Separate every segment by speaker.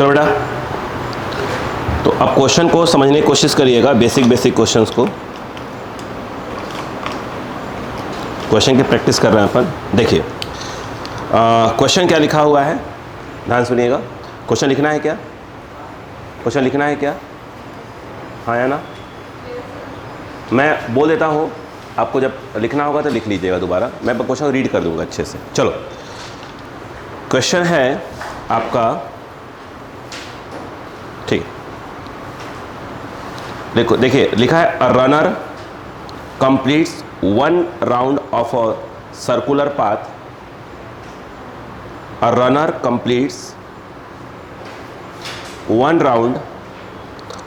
Speaker 1: चलो बेटा, तो अब क्वेश्चन को समझने की कोशिश करिएगा, बेसिक क्वेश्चंस को। क्वेश्चन की प्रैक्टिस कर रहे हैं अपन। देखिए क्वेश्चन क्या लिखा हुआ है, ध्यान सुनिएगा। क्वेश्चन लिखना है क्या? क्वेश्चन लिखना है क्या? हाँ या ना? मैं बोल देता हूँ, आपको जब लिखना होगा तो लिख लीजिएगा दोबारा। मैं क्वेश्चन रीड कर दूंगा अच्छे से। चलो, क्वेश्चन है आपका, ठीक, देखो देखिए लिखा है, a runner completes 1 round of a circular path. A runner completes 1 round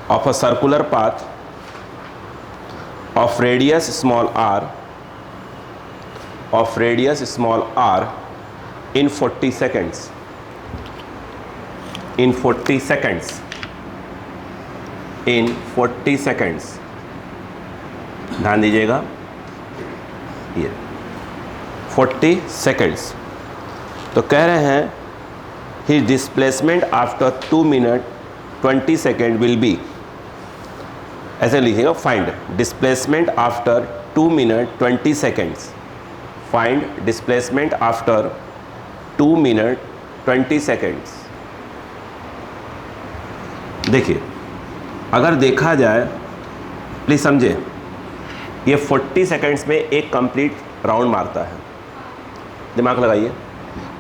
Speaker 1: of a circular path of radius small r in 40 seconds. In 40 seconds. ध्यान दीजिएगा, ये 40 seconds। तो कह रहे हैं his displacement after 2 minutes 20 seconds will be, ऐसे लिखिएगा, find displacement after 2 minute 20 seconds. Find displacement after 2 minute 20 seconds. देखिए, अगर देखा जाए, प्लीज समझे, ये 40 सेकेंड्स में एक कंप्लीट राउंड मारता है। दिमाग लगाइए।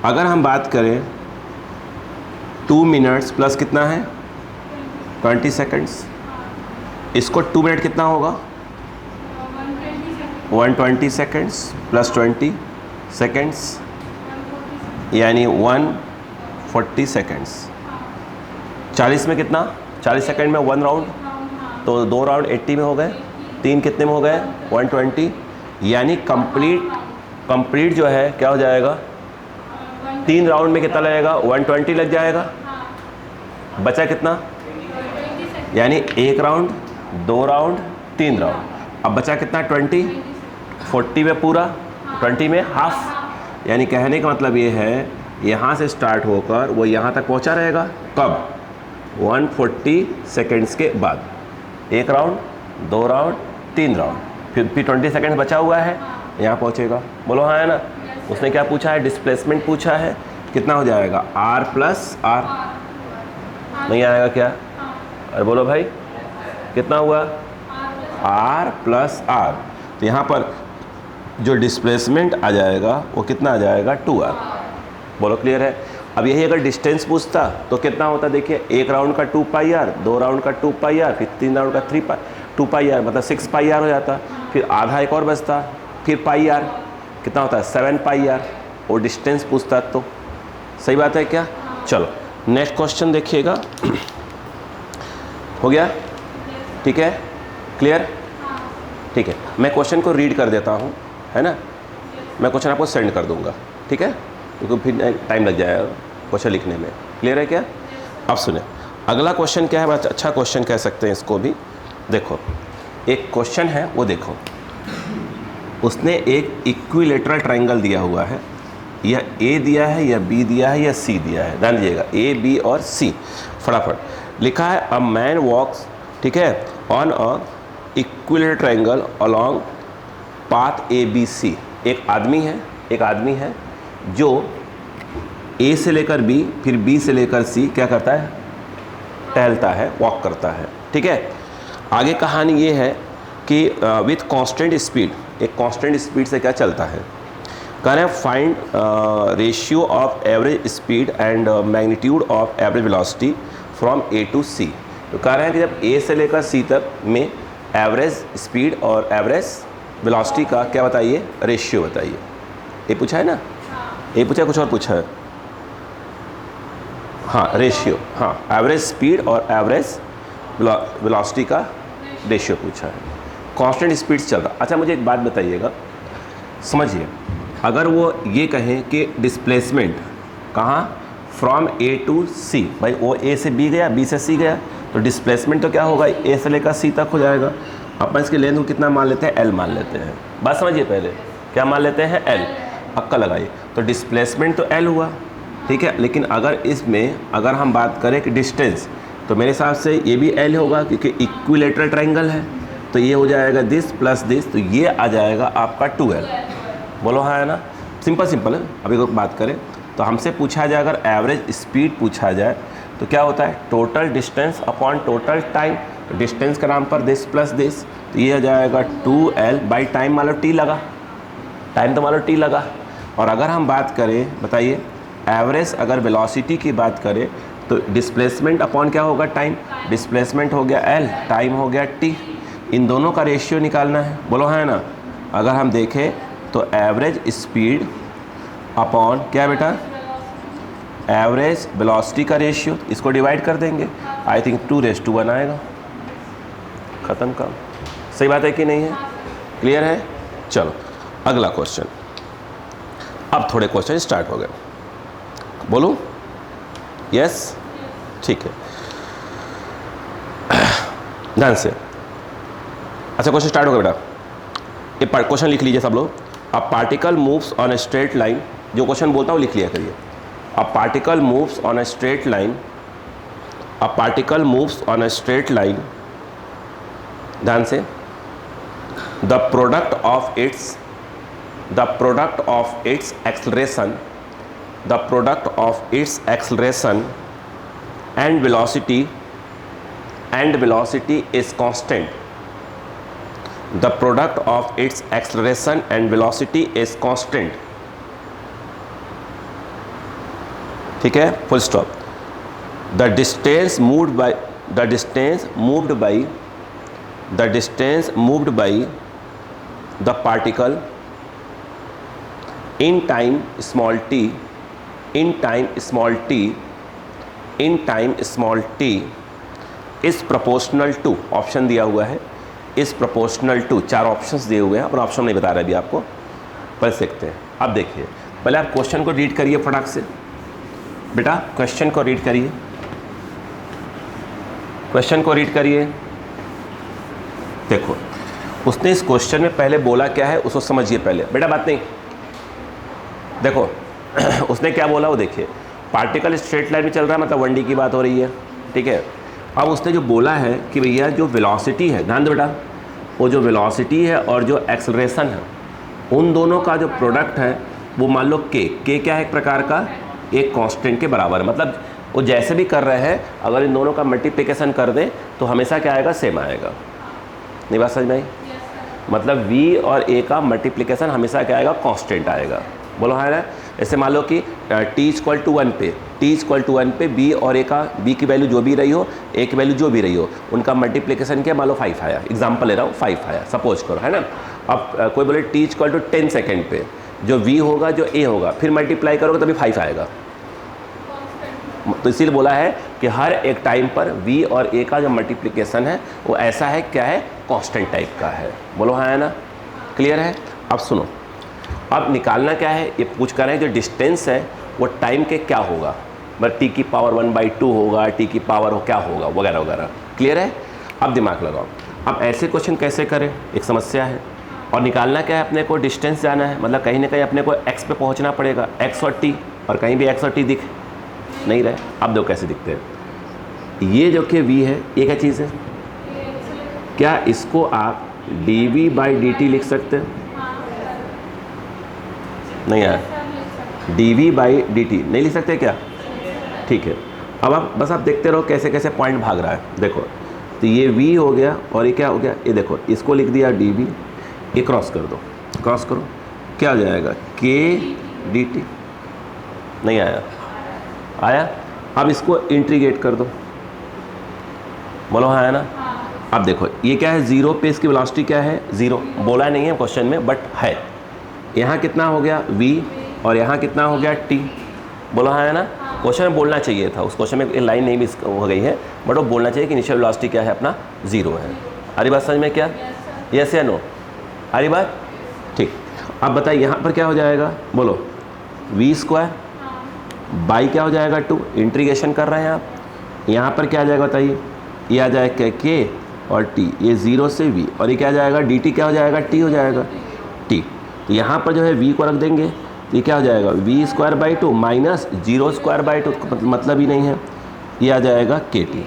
Speaker 1: अगर हम बात करें 2 मिनट्स प्लस कितना है 20 सेकेंड्स, इसको 2 मिनट कितना होगा 120 सेकेंड्स प्लस 20 सेकेंड्स यानी 140 सेकेंड्स। 40 में कितना, 40 सेकेंड में 1 राउंड, तो 2 राउंड 80 में हो गए, 3 कितने में हो गए 120, यानी कंप्लीट जो है क्या हो जाएगा, 3 राउंड में कितना लगेगा 120 लग जाएगा। बचा कितना, यानी 1 राउंड, 2 राउंड, 3 राउंड। अब बचा कितना 20, 40 में पूरा, 20 में हाफ। यानी कहने का मतलब ये है, यहाँ से स्टार्ट होकर वो यहाँ तक पहुँचा रहेगा कब, 140 सेकेंड्स के बाद। 1 राउंड, 2 राउंड, 3 राउंड, फिर 20 सेकेंड्स बचा हुआ है, यहाँ पहुँचेगा। बोलो हाँ है ना? उसने क्या पूछा है, डिस्प्लेसमेंट पूछा है। कितना हो जाएगा r प्लस r, नहीं आएगा क्या? अरे बोलो भाई, कितना हुआ r प्लस r। तो यहाँ पर जो डिस्प्लेसमेंट आ जाएगा वो कितना आ जाएगा 2r। बोलो क्लियर है? अब यही अगर डिस्टेंस पूछता तो कितना होता, देखिए 1 राउंड का 2 पाई r, 2 राउंड का 2 पाई r, फिर 3 राउंड का 2 पाई r, मतलब 6 पाई r हो जाता। फिर आधा एक और बचता, फिर पाई r कितना होता है 7 पाई r। और डिस्टेंस पूछता तो सही बात है क्या? चलो नेक्स्ट क्वेश्चन देखिएगा। हो गया? ठीक है, क्लियर? ठीक है, मैं क्वेश्चन को रीड कर देता हूँ, है ना? मैं क्वेश्चन आपको सेंड कर दूंगा, ठीक है? क्योंकि फिर टाइम लग जाएगा क्वेश्चन लिखने में। क्लियर है क्या? अब सुने, अगला क्वेश्चन क्या है, बहुत अच्छा क्वेश्चन कह सकते हैं इसको भी। देखो, एक क्वेश्चन है वो देखो, उसने एक इक्विलेटरल ट्रायंगल दिया हुआ है। यह ए दिया है, या बी दिया है, या सी दिया है। ध्यान दीजिएगा, ए बी और सी। फटाफट लिखा है, अ मैन वॉक्स, ठीक है, on a equilateral triangle along path A B C. एक आदमी है जो ए से लेकर बी, फिर बी से लेकर सी क्या करता है, टहलता है, वॉक करता है। ठीक है, आगे कहानी ये है कि विथ कांस्टेंट स्पीड, एक कांस्टेंट स्पीड से क्या चलता है। कह रहे हैं find ratio of average speed and magnitude of average velocity from A to C. तो कह रहे हैं कि जब ए से लेकर सी तक में एवरेज स्पीड और एवरेज वेलोसिटी का क्या बताइए, रेशियो बताइए। ये पूछा है ना? ये पूछा है, कुछ और पूछा है? हाँ, रेशियो, हाँ, एवरेज स्पीड और एवरेज वेलोसिटी का रेशियो पूछा है। कांस्टेंट स्पीड चल रहा। अच्छा मुझे एक बात बताइएगा, समझिए, अगर वो ये कहें कि डिस्प्लेसमेंट कहाँ, फ्रॉम ए टू सी, भाई वो ए से बी गया, बी से सी गया, तो डिस्प्लेसमेंट तो क्या होगा, ए से लेकर सी तक हो जाएगा। अपन इसकी लेंथ को कितना मान लेते हैं, एल मान लेते हैं। बात समझिए, पहले क्या मान लेते हैं, एल। अक्का लगाइए, तो डिस्प्लेसमेंट तो एल हुआ, ठीक है। लेकिन अगर इसमें अगर हम बात करें कि डिस्टेंस, तो मेरे हिसाब से ये भी एल होगा क्योंकि इक्विलेटरल ट्रायंगल है, तो ये हो जाएगा दिस प्लस दिस, तो ये आ जाएगा आपका 2l। बोलो हाँ है ना, सिंपल है। अभी बात करें तो हमसे पूछा जाए अगर एवरेज स्पीड पूछा जाए तो क्या होता है, total distance upon total time. Distance के नाम पर दिस प्लस दिस, तो ये हो जाएगा 2l बाई टाइम, मान लो टी लगा, टाइम तो मान लो टी लगा। और अगर हम बात करें, बताइए एवरेज अगर वेलोसिटी की बात करें तो डिस्प्लेसमेंट अपॉन क्या होगा, टाइम। डिस्प्लेसमेंट हो गया l, टाइम हो गया t, इन दोनों का रेशियो निकालना है। बोलो हाँ है ना। अगर हम देखें तो एवरेज स्पीड अपॉन क्या बेटा, एवरेज वेलोसिटी का रेशियो, इसको डिवाइड कर देंगे, आई थिंक 2:1 आएगा, ख़त्म काम। सही बात है कि नहीं है, क्लियर है। चलो अगला क्वेश्चन। अब थोड़े क्वेश्चन स्टार्ट हो गए, बोलूं यस, ठीक है, ध्यान से। अच्छा क्वेश्चन स्टार्ट हो गया बेटा, ये क्वेश्चन लिख लीजिए सब लोग। A particle moves on a straight line, जो क्वेश्चन बोलता हूँ लिख लिया करिए। A particle moves on a straight line, a particle moves on a straight line, ध्यान से, the product of its acceleration, the product of its acceleration and velocity is constant, the product of its acceleration and velocity is constant, ठीक है, full stop. The distance moved by the particle in time small t is proportional to, option दिया हुआ है, is proportional to, 4 options दिए हुए हैं, अपना option नहीं बता रहा अभी आपको, पढ़ सकते हैं। अब देखिए पहले आप क्वेश्चन को रीड करिए फटाक से बेटा, क्वेश्चन को रीड करिए, क्वेश्चन को रीड करिए। देखो उसने इस क्वेश्चन में पहले बोला क्या है उसको समझिए पहले बेटा, बात नहीं। देखो उसने क्या बोला वो देखिए, पार्टिकल स्ट्रेट लाइन में चल रहा है, मतलब 1D की बात हो रही है, ठीक है। अब उसने जो बोला है कि भैया जो वेलोसिटी है, ध्यान दो बेटा, वो जो वेलोसिटी है और जो एक्सेलरेशन है, उन दोनों का जो प्रोडक्ट है वो मान लो के क्या है, एक प्रकार का एक कांस्टेंट के बराबर है। मतलब वो जैसे भी कर रहे हैं, अगर इन दोनों का मल्टीप्लिकेशन कर दें तो हमेशा क्या आएगा, सेम आएगा। नहीं बात समझ में आई, मतलब v और a का मल्टीप्लिकेशन हमेशा क्या आएगा, कांस्टेंट आएगा। बोलो हाँ ना। ऐसे मान लो कि t=1 पे b और a का, b की वैल्यू जो भी रही हो, a की वैल्यू जो भी रही हो, उनका मल्टीप्लिकेशन क्या, मान लो 5 आया, एग्जांपल ले रहा हूँ, 5 आया सपोज करो, है ना। अब कोई बोले t=10 सेकेंड पे जो v होगा जो a होगा, फिर मल्टीप्लाई करोगे तभी 5 आएगा। तो इसीलिए बोला है कि हर एक टाइम पर v और a का जो मल्टीप्लिकेशन है वो ऐसा है, क्या है, कांस्टेंट टाइप का है। बोलो हाँ है ना, क्लियर है। अब सुनो, अब निकालना क्या है, ये पूछ कर रहे हैं जो डिस्टेंस है वो टाइम के क्या होगा, मतलब t की पावर 1/2 होगा, t की पावर हो क्या होगा, वगैरह वगैरह, क्लियर है। अब दिमाग लगाओ, अब ऐसे क्वेश्चन कैसे करें, एक समस्या है। और निकालना क्या है, अपने को डिस्टेंस जाना है, मतलब कहीं ना कहीं अपने को x पे पहुंचना पड़ेगा, x और t, और कहीं भी x और t दिख नहीं रहे। अब दो कैसे दिखते हैं, ये जो कि v है, ये क्या चीज़ है, क्या इसको आप dv/dt लिख सकते हैं, नहीं यार, dv/dt नहीं लिख सकते क्या, ठीक है। अब आप बस आप देखते रहो कैसे कैसे पॉइंट भाग रहा है। देखो तो ये v हो गया और ये क्या हो गया, ये देखो इसको लिख दिया dv, ये क्रॉस कर दो, क्रॉस करो, क्या हो जाएगा, k dt, नहीं आया, आया। अब इसको इंटीग्रेट कर दो, बोलो हाँ है ना। अब देखो ये क्या है, 0 पे इसकी वेलोसिटी क्या है, 0, बोला नहीं है क्वेश्चन में बट है। यहाँ कितना हो गया v और यहाँ कितना हो गया t, बोलो हाँ है ना। क्वेश्चन में बोलना चाहिए था, उस क्वेश्चन में लाइन नहीं मिस हो गई है, बट वो बोलना चाहिए कि इनिशियल वेलोसिटी क्या है अपना, 0 है। अरे बात समझ में, क्या यस या नो, अरे बात ठीक। अब बताइए यहाँ पर क्या हो जाएगा, बोलो v² बाई क्या हो जाएगा 2, इंटीग्रेशन कर रहे हैं आप, यहाँ पर क्या आ जाएगा बताइए, ये आ जाएगा k और t, ये 0 से v, और ये क्या आ जाएगा dt, क्या हो जाएगा t हो जाएगा t। तो यहाँ पर जो है v को रख देंगे ये क्या हो जाएगा V square by two minus zero square by two, मतलब ही नहीं है, ये आ जाएगा के टी।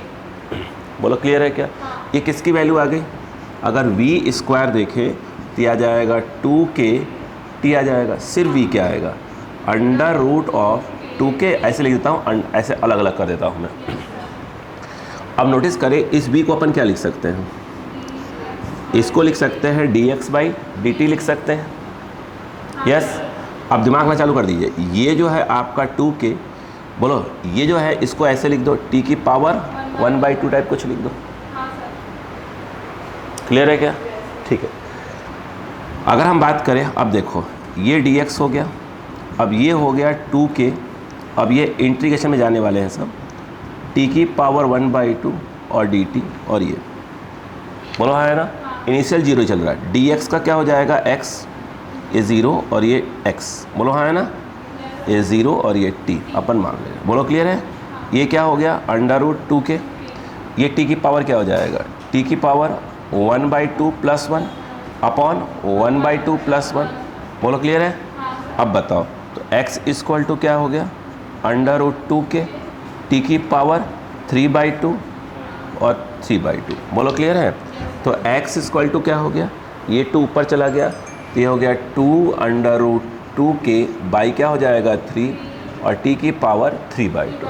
Speaker 1: बोलो क्लियर है क्या? ये किसकी वैल्यू आ गई? अगर वी स्क्वायर देखें तो आ जाएगा 2k टी आ जाएगा, सिर्फ वी क्या आएगा अंडर रूट ऑफ 2k, ऐसे लिख देता हूँ, ऐसे अलग अलग कर देता हूँ मैं। अब नोटिस करें इस v को अपन क्या लिख सकते हैं, इसको लिख सकते हैं dx बाई dt लिख सकते हैं, यस। अब दिमाग में चालू कर दीजिए, ये जो है आपका 2k, बोलो ये जो है इसको ऐसे लिख दो t की पावर 1/2 टाइप कुछ लिख दो। क्लियर है क्या? ठीक है। अगर हम बात करें, अब देखो ये dx हो गया, अब ये हो गया 2k, अब ये इंटीग्रेशन में जाने वाले हैं सब, t की पावर 1/2 और dt, और ये बोलो है ना, इनिशियल जीरो चल रहा है, dx का क्या हो जाएगा x, ये ज़ीरो और ये x, बोलो हाँ है ना, ये ज़ीरो और ये t अपन मान लेंगे। बोलो क्लियर है? ये क्या हो गया अंडर रूट 2k, ये t की पावर क्या हो जाएगा, t की पावर 1/2 प्लस 1 अपॉन 1/2 प्लस 1। बोलो क्लियर है? अब बताओ तो x इक्वल टू क्या हो गया अंडर रूट 2k, t की पावर 3/2 और 3/2। बोलो क्लियर है? तो x इक्वल टू क्या हो गया, ये 2 ऊपर चला गया तो ये हो गया 2 अंडर रूट 2k बाई क्या हो जाएगा 3 और t की पावर 3/2।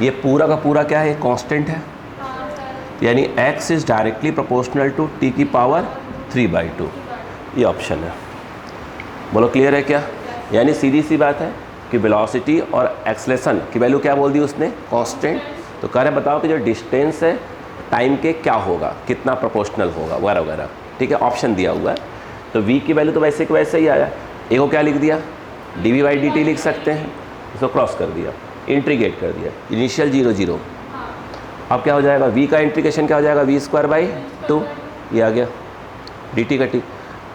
Speaker 1: ये पूरा का पूरा क्या है, कांस्टेंट है, यानी x is directly proportional to t की पावर 3/2, ये ऑप्शन है। बोलो क्लियर है क्या? यानी सीधी सी बात है कि वेलोसिटी और एक्सेलरेशन की वैल्यू क्या बोल दी उसने, कांस्टेंट। तो कह रहे बताओ कि जो डिस्टेंस है टाइम के क्या होगा, कितना प्रोपोर्शनल होगा वगैरह वगैरह, ठीक है, ऑप्शन दिया हुआ है। तो v की वैल्यू तो वैसे के वैसे ही आया, ए को क्या लिख दिया dv/dt लिख सकते हैं, इसको क्रॉस कर दिया, इंटीग्रेट कर दिया, इनिशियल 0 0। अब क्या हो जाएगा, v का इंटीग्रेशन क्या हो जाएगा वी स्क्वायर बाई 2, ये आ गया dt का t,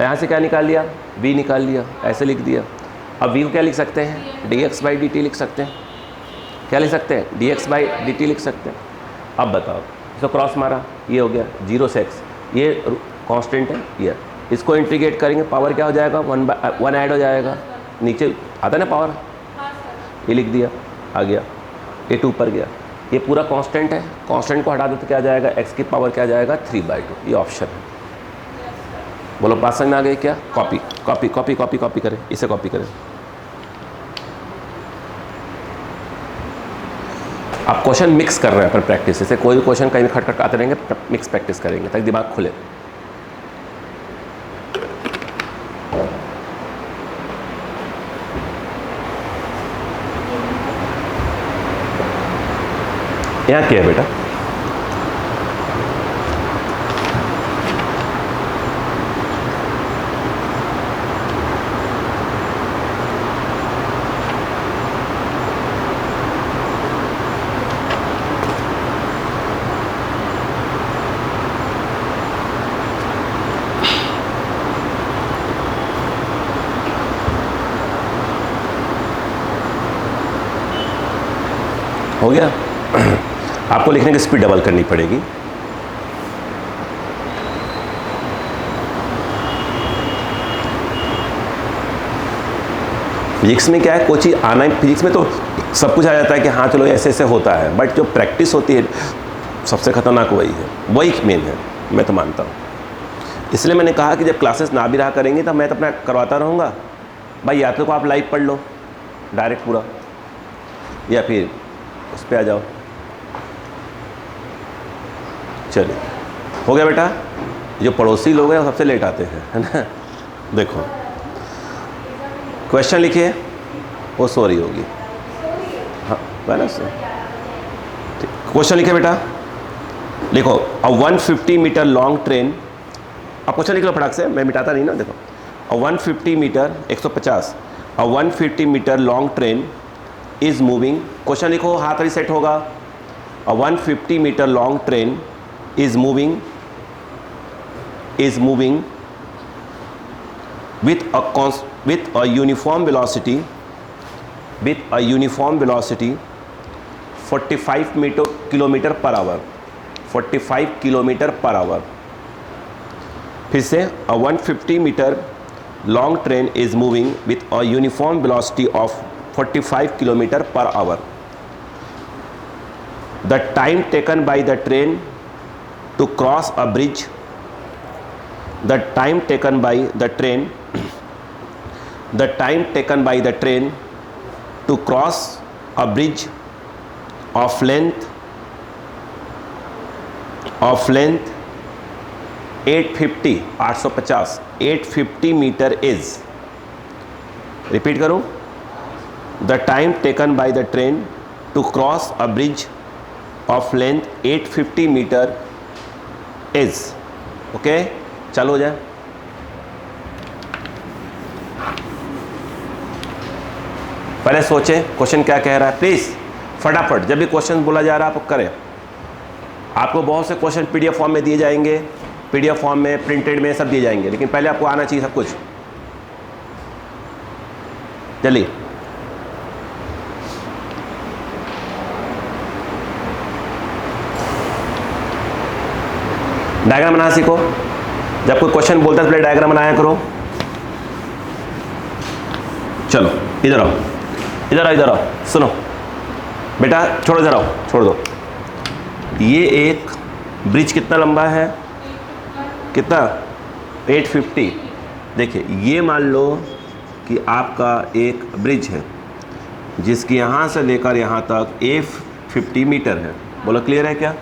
Speaker 1: यहाँ से क्या निकाल लिया v निकाल लिया, ऐसे लिख दिया। अब v को क्या लिख सकते हैं dx/dt लिख सकते हैं, क्या लिख सकते हैं dx/dt लिख सकते हैं। अब बताओ इसको क्रॉस मारा, ये हो गया 0 से x, ये कांस्टेंट है, ये इसको इंटीग्रेट करेंगे पावर क्या हो जाएगा 1 ऐड हो जाएगा, नीचे आता ना पावर, ये लिख दिया, आ गया, ये 2 ऊपर गया, ये पूरा कांस्टेंट है, कांस्टेंट को हटा दो तो क्या आ जाएगा x की पावर क्या आ जाएगा 3/2, ये ऑप्शन है। बोलो बात समझ में आ गई क्या? Copy copy copy copy copy करें, इसे कॉपी करें। आप क्वेश्चन मिक्स कर रहे हैं पर प्रैक्टिस, जैसे कोई भी क्वेश्चन कहीं खट खट आते रहेंगे, मिक्स प्रैक्टिस करेंगे ताकि दिमाग खुले। यहाँ क्या है बेटा, हो गया? आपको लिखने की स्पीड डबल करनी पड़ेगी। फिजिक्स में क्या है, कोई चीज़ आना है, फिजिक्स में तो सब कुछ आ जाता है कि हाँ चलो ऐसे ऐसे होता है, बट जो प्रैक्टिस होती है सबसे खतरनाक वही है, वही मेन है, मैं तो मानता हूँ। इसलिए मैंने कहा कि जब क्लासेस ना भी रहा करेंगे तब मैं तो अपना करवाता रहूँगा भाई, या तो आप लाइव पढ़ लो डायरेक्ट पूरा, या फिर उस पर आ जाओ। चलिए हो गया बेटा। जो पड़ोसी लोग हैं वो सबसे लेट आते हैं, है ना। देखो क्वेश्चन लिखिए, वो सॉरी होगी, हाँ बैलेंस ठीक। क्वेश्चन लिखे बेटा, लिखो अ 150 मीटर लॉन्ग ट्रेन, अब क्वेश्चन लिख लो फटाक से, मैं मिटाता नहीं ना। देखो a 150 metre 150, a 150 metre long train is moving, question लिखो, हाथ रिसेट होगा। A 150 metre long train is moving with a uniform velocity 45 kilometre per hour, 45 kilometre per hour. फिर से 150 metre long train is moving with a uniform velocity of 45 km per hour. The time taken by the train to cross a bridge, the time taken by the train to cross a bridge of length 850 metre is, repeat करूं, the time taken by the train to cross a bridge of length 850 metre is. Okay, चलो हो जाए। पहले सोचें question क्या कह रहा है, प्लीज फटाफट, जब भी क्वेश्चन बोला जा रहा है आप करें। आपको बहुत से क्वेश्चन पीडीएफ फॉर्म में दिए जाएंगे, पीडीएफ फॉर्म में, प्रिंटेड में, सब दिए जाएंगे, लेकिन पहले आपको आना चाहिए सब कुछ। चलिए, डायग्राम बनाना सीखो। जब कोई क्वेश्चन बोलता है तो पहले डायग्राम बनाया करो। चलो इधर आओ, इधर आओ, इधर आओ, सुनो बेटा, छोड़ो, इधर आओ, छोड़ दो। ये एक ब्रिज कितना लंबा है, कितना, 850। देखिए, ये मान लो कि आपका एक ब्रिज है जिसकी यहाँ से लेकर यहाँ तक 850 मीटर है। बोलो क्लियर है क्या?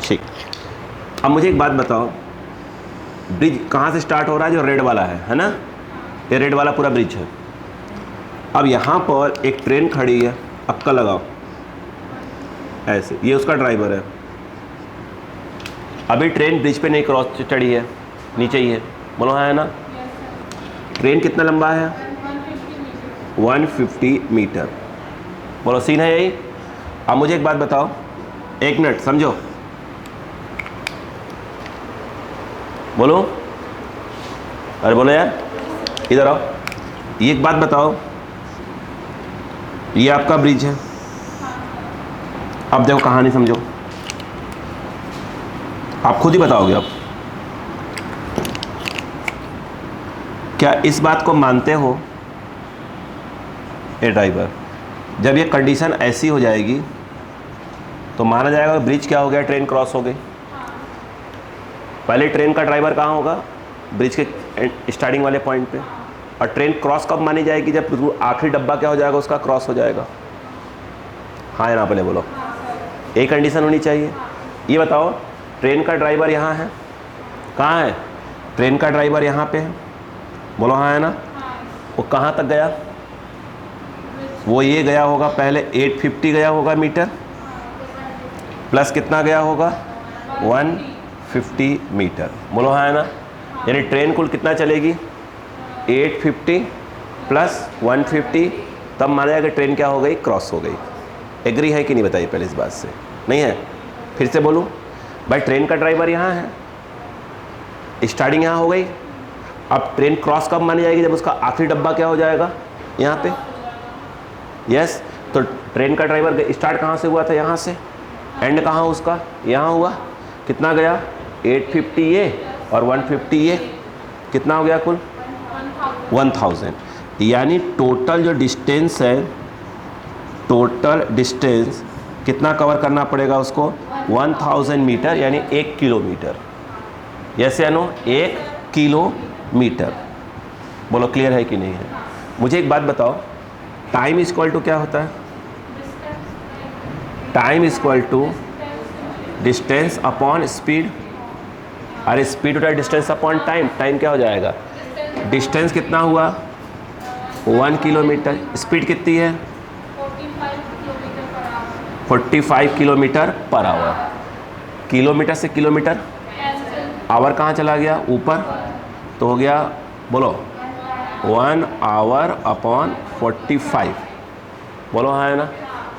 Speaker 1: ठीक। अब मुझे एक बात बताओ, ब्रिज कहाँ से स्टार्ट हो रहा है? जो रेड वाला है ना, ये रेड वाला पूरा ब्रिज है। अब यहाँ पर एक ट्रेन खड़ी है, अक्का लगाओ ऐसे, ये उसका ड्राइवर है। अभी ट्रेन ब्रिज पे नहीं क्रॉस चढ़ी है, नीचे ही है। बोलो हाँ है ना? ट्रेन कितना लंबा है? 150 मीटर। बोलो सीन है यही। अब मुझे एक बात बताओ, एक मिनट समझो, बोलो, अरे बोलो यार, इधर आओ। ये एक बात बताओ, ये आपका ब्रिज है। अब देखो कहानी समझो, आप खुद ही बताओगे। अब क्या इस बात को मानते हो ए ड्राइवर, जब ये कंडीशन ऐसी हो जाएगी तो माना जाएगा ब्रिज क्या हो गया, ट्रेन क्रॉस हो गई। पहले ट्रेन का ड्राइवर कहाँ होगा? ब्रिज के स्टार्टिंग वाले पॉइंट पे। और ट्रेन क्रॉस कब मानी जाएगी? जब आखिरी डब्बा क्या हो जाएगा, उसका क्रॉस हो जाएगा। हाँ या ना, पहले बोलो। एक कंडीशन होनी चाहिए। ये बताओ, ट्रेन का ड्राइवर यहाँ है, कहाँ है? ट्रेन का ड्राइवर यहाँ पे है। बोलो हाँ है ना? वो कहाँ तक गया? वो ये गया होगा, पहले 850 गया होगा मीटर, प्लस कितना गया होगा? 150 मीटर। बोलो हाँ है ना? यानी ट्रेन कुल कितना चलेगी? 850 प्लस 150, तब माना जाएगा ट्रेन क्या हो गई? क्रॉस हो गई। एग्री है कि नहीं बताइए पहले इस बात से? नहीं है? फिर से बोलूँ भाई, ट्रेन का ड्राइवर यहाँ है, स्टार्टिंग यहाँ हो गई। अब ट्रेन क्रॉस कब मानी जाएगी? जब उसका आखिरी डब्बा क्या हो जाएगा? यहाँ पे। यस, तो ट्रेन का ड्राइवर स्टार्ट कहाँ से हुआ था? यहाँ से। एंड कहाँ उसका? यहाँ हुआ। कितना गया? 850 ये और 150 ये, कितना हो गया कुल? 1000। यानी टोटल जो डिस्टेंस है, टोटल डिस्टेंस कितना कवर करना पड़ेगा उसको? 1000 मीटर, यानी 1 किलोमीटर। यस या नो? 1 किलोमीटर। बोलो क्लियर है कि नहीं है? मुझे एक बात बताओ, टाइम इज इक्वल टू क्या होता है? Time is equal to distance upon speed. अरे स्पीड होता है डिस्टेंस अपॉन टाइम। टाइम क्या हो जाएगा? डिस्टेंस कितना हुआ? 1 किलोमीटर। स्पीड कितनी है? 45 किलोमीटर पर आवर। किलोमीटर से किलोमीटर, आवर कहाँ चला गया? ऊपर। तो हो गया, बोलो 1 आवर अपॉन 45। बोलो हाँ है ना?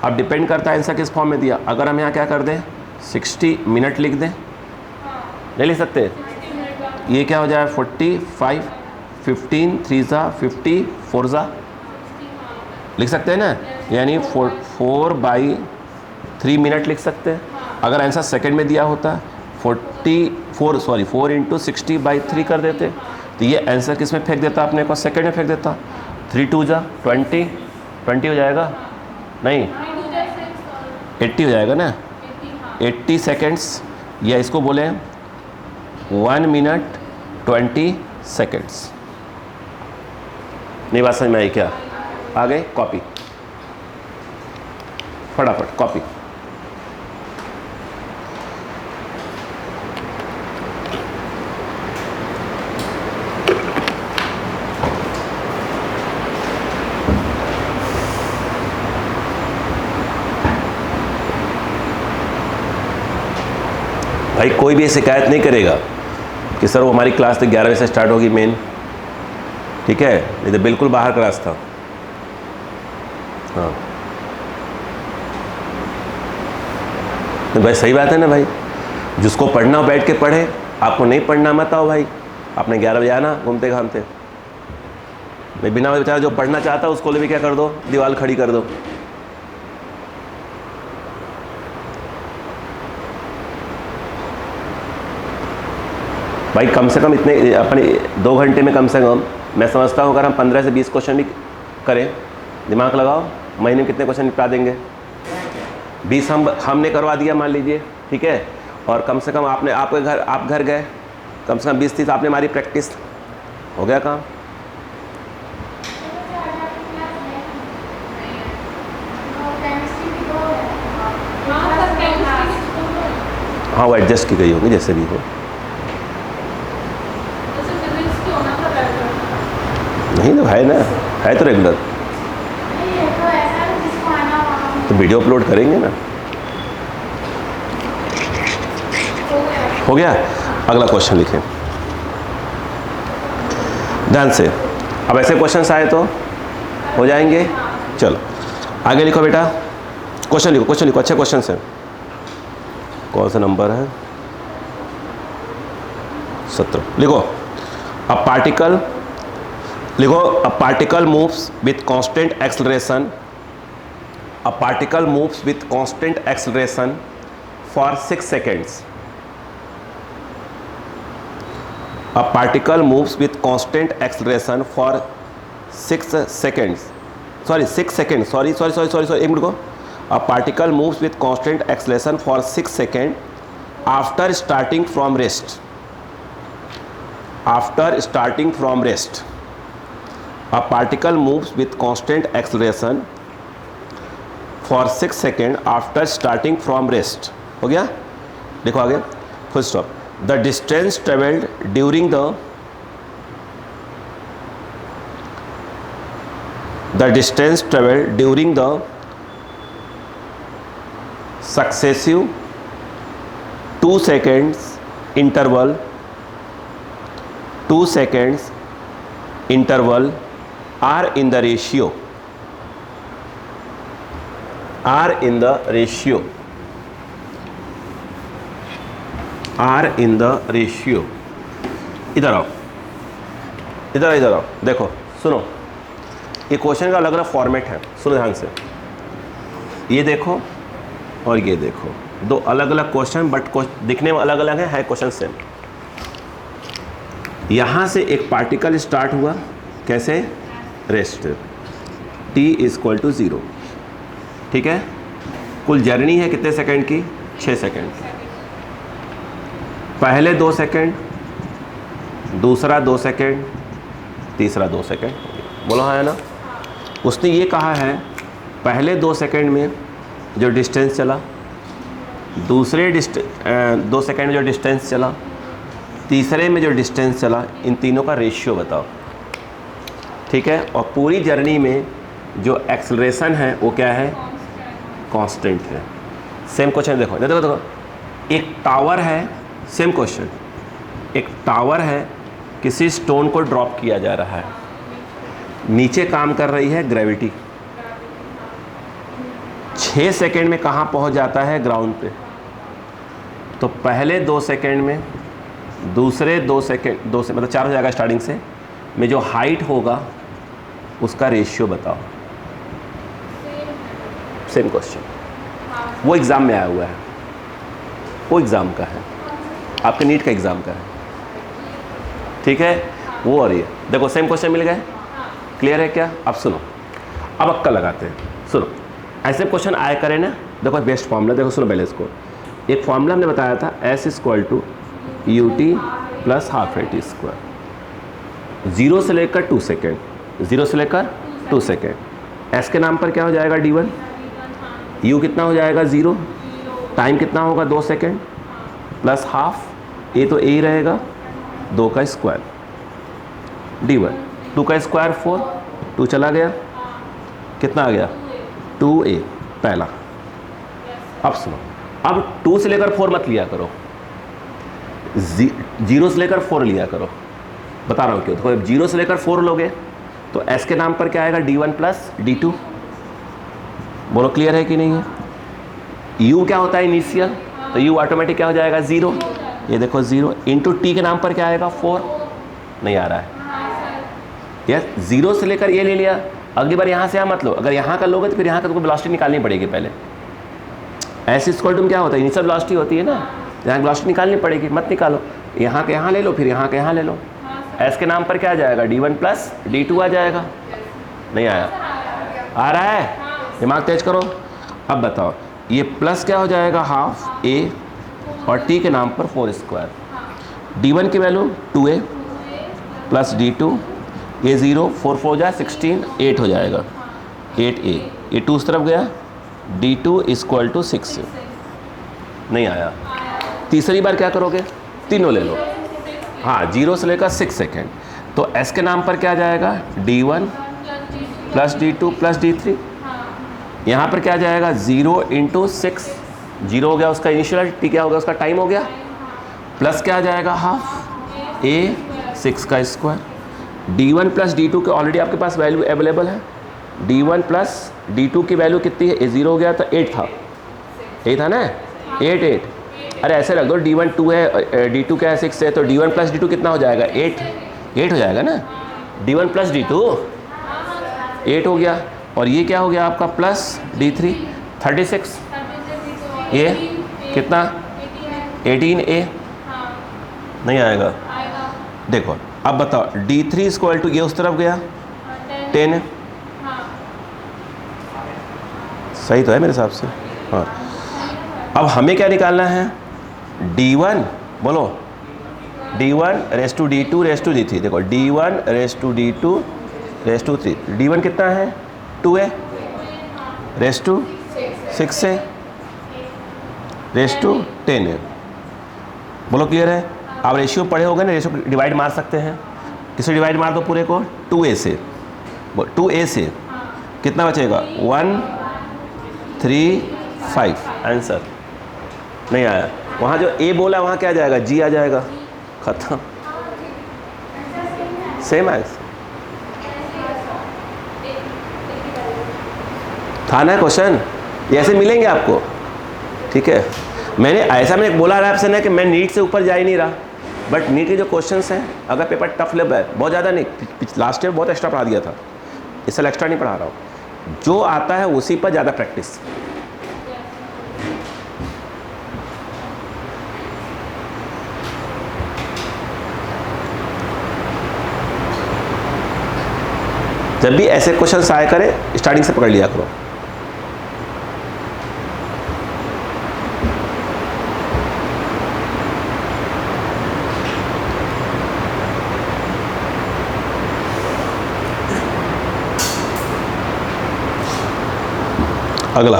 Speaker 1: अब डिपेंड करता है आंसर किस फॉर्म में दिया। अगर हम यहाँ क्या कर दें, 60 मिनट लिख दें, नहीं लिख सकते? ये क्या हो जाए? 45, 15 3 सा 50, 4 सा लिख सकते हैं ना? यानी 4/3 मिनट लिख सकते हैं। अगर आंसर सेकंड में दिया होता 4 × 60/3 कर देते, तो ये आंसर किस में फेंक देता अपने को, सेकंड में फेंक देता। 3 2 जा 20, 20 हो जाएगा, नहीं 80 हो जाएगा ना, 80 सेकेंड्स, या इसको बोले 1 मिनट 20 सेकेंड्स। नहीं बात समझ में आई क्या? आ गए? कॉपी, फटाफट कॉपी। भाई कोई भी शिकायत नहीं करेगा कि सर वो हमारी क्लास तो 11 बजे से स्टार्ट होगी मेन, ठीक है, ये तो बिल्कुल बाहर क्लास था। हाँ तो भाई सही बात है ना भाई, जिसको पढ़ना हो बैठ के पढ़े, आपको नहीं पढ़ना मत आओ भाई, आपने 11 बजे आना घूमते घामते। भाई बिना बेचारा जो पढ़ना चाहता है उसको भी क्या कर दो, दीवार खड़ी कर दो। भाई कम से कम इतने अपने 2 घंटे में कम से कम मैं समझता हूँ अगर हम 15 से 20 क्वेश्चन भी करें, दिमाग लगाओ, महीने में कितने क्वेश्चन निपटा देंगे। 20 हमने करवा दिया मान लीजिए, ठीक है, और कम से कम आपने आप घर गए, कम से कम 20-30 आपने हमारी प्रैक्टिस, हो गया काम। हाँ वो एडजस्ट की गई होगी जैसे भी हो। नहीं तो है ना, है तो रेगुलर, तो वीडियो अपलोड करेंगे ना। हो गया? अगला क्वेश्चन लिखें ध्यान से। अब ऐसे क्वेश्चंस आए तो हो जाएंगे। चलो आगे लिखो बेटा, क्वेश्चन लिखो, क्वेश्चन लिखो, अच्छे क्वेश्चन है। कौन सा नंबर है? 17 लिखो। अ पार्टिकल, लिखो a particle moves with constant acceleration, a particle moves with constant acceleration for 6 seconds. A particle moves with constant acceleration for 6 seconds. Sorry, 6 seconds. Sorry. एक मिनट को. A particle moves with constant acceleration for 6 seconds after starting from rest. After starting from rest. A particle moves with constant acceleration for 6 seconds after starting from rest. हो गया? देखो आगे. Full stop. The distance traveled during the successive 2 seconds interval are in the ratio इधर आओ, इधर आओ, देखो सुनो, ये क्वेश्चन का अलग अलग फॉर्मेट है, सुनो ध्यान से। ये देखो और ये देखो, दो अलग अलग क्वेश्चन, बट दिखने में अलग अलग है क्वेश्चन सेम। यहाँ से एक पार्टिकल स्टार्ट हुआ, कैसे? रेस्ट, t = 0, ठीक है। कुल जर्नी है कितने सेकंड की? 6 सेकंड। पहले 2 सेकंड, दूसरा 2 सेकंड, तीसरा 2 सेकंड। बोलो हाँ है ना। उसने ये कहा है पहले 2 सेकंड में जो डिस्टेंस चला, दूसरे 2 सेकंड में जो डिस्टेंस चला, तीसरे में जो डिस्टेंस चला, इन तीनों का रेशियो बताओ, ठीक है। और पूरी जर्नी में जो एक्सेलरेशन है वो क्या है? कांस्टेंट है। सेम क्वेश्चन देखो, देखो एक टावर है, सेम क्वेश्चन, एक टावर है, किसी स्टोन को ड्रॉप किया जा रहा है, नीचे काम कर रही है ग्रेविटी, 6 सेकंड में कहाँ पहुँच जाता है? ग्राउंड पे। तो पहले 2 सेकंड में, दूसरे 2 सेकंड, 2 से मतलब 4 हो जाएगा स्टार्टिंग से, में जो हाइट होगा उसका रेशियो बताओ। सेम क्वेश्चन, वो एग्ज़ाम में आया हुआ है, वो एग्ज़ाम का है, आपके नीट का एग्ज़ाम का है, ठीक है। वो और ये देखो सेम क्वेश्चन मिल गए। क्लियर है क्या? अब सुनो, अब अक्का लगाते हैं। सुनो, ऐसे क्वेश्चन आया करें ना, देखो बेस्ट फॉर्मूला देखो, सुनो पहले इसको। एक फॉर्मूला हमने बताया था S = UT + ½ AT²। 0 से लेकर 2 सेकेंड, 0 से लेकर 2 सेकेंड। S के नाम पर क्या हो जाएगा D1, U कितना हो जाएगा 0, टाइम कितना होगा 2 सेकेंड प्लस हाफ, ए तो ए ही रहेगा, 2 का स्क्वायर D1, 2 का स्क्वायर 4, 2 चला गया, कितना आ गया 2A पहला। अब सुनो, अब 2 से लेकर 4 मत लिया करो, 0 से लेकर 4 लिया करो। बता रहा हूँ क्यों। देखो 0 से लेकर 4 लोगे तो S के नाम पर क्या आएगा D1 + D2। बोलो क्लियर है कि नहीं है? U क्या होता है इनिशियल, तो U ऑटोमेटिक क्या हो जाएगा 0, ये देखो 0 इंटू T के नाम पर क्या आएगा 4। नहीं आ रहा है यस, 0 से लेकर ये ले लिया, अगली बार यहाँ से यहाँ मत लो, अगर यहाँ का लोगे तो फिर यहाँ का तुमको वेलोसिटी निकालनी पड़ेगी पहले। S = क्या होता है इनिशियल वेलोसिटी होती है ना, यहाँ वेलोसिटी निकालनी पड़ेगी, मत निकालो, यहाँ के यहाँ ले लो, फिर यहाँ के यहाँ ले लो। S के नाम पर क्या आ जाएगा D1 + D2 आ जाएगा। नहीं आया? आ रहा है? दिमाग तेज करो। अब बताओ ये प्लस क्या हो जाएगा ½ A और T के नाम पर 4²। D1 की वैल्यू 2A + D2, ये 0, 4 4 जा 16, 8 हो जाएगा, 8A, ये 2 उस तरफ गया, D2 = 6। नहीं आया? तीसरी बार क्या करोगे, तीनों ले लो। हाँ, 0 से लेकर 6 सेकेंड, तो S के नाम पर क्या आ जाएगा D1 + D2 + D3। यहाँ पर क्या आ जाएगा 0 × 6, 0 हो गया उसका इनिशियल, T क्या हो गया उसका टाइम हो गया, प्लस क्या आ जाएगा ½ A 6 का स्क्वायर। D1 + D2 के ऑलरेडी आपके पास वैल्यू अवेलेबल है, D1 + D2 की वैल्यू कितनी है, 0 हो गया तो 8 था, 8 था ना, 8। अरे ऐसे रख दो, D1 2 है, D2 क्या है 6 है, तो D1 + D2 कितना हो जाएगा 8 हो जाएगा ना, D1 + D2 8 हो गया, और ये क्या हो गया आपका प्लस D3 36, ये कितना 18A। नहीं आएगा? देखो अब बताओ D3 = ये उस तरफ गया 10, सही तो है मेरे हिसाब से। हाँ, अब हमें क्या निकालना है, D1 बोलो, D1 ⁻² D2 ⁻³ D3। देखो D1 ⁻² D2 ⁻³ D1 कितना है 2A ⁻² 6 है ⁻² 10 है। बोलो क्लियर है? आप रेशियो पढ़े होगे ना, रेशियो डिवाइड मार सकते हैं, किसे डिवाइड मार दो पूरे को 2A से, 2A से कितना बचेगा 1 3 5। आंसर नहीं आया, वहाँ जो A बोला वहाँ क्या आ जाएगा G आ जाएगा, खत्म, सेम आंसर था ना क्वेश्चन। ये ऐसे मिलेंगे आपको, ठीक है। मैंने बोला रहा आपसे ना कि मैं नीट से ऊपर जा ही नहीं रहा, बट नीट के जो क्वेश्चंस हैं अगर पेपर टफ लेवल है, बहुत ज़्यादा नहीं, लास्ट ईयर बहुत एक्स्ट्रा पढ़ा दिया था, इस साल एक्स्ट्रा नहीं पढ़ा रहा हूँ, जो आता है उसी पर ज़्यादा प्रैक्टिस। जब भी ऐसे क्वेश्चंस आया करें स्टार्टिंग से पकड़ लिया करो। अगला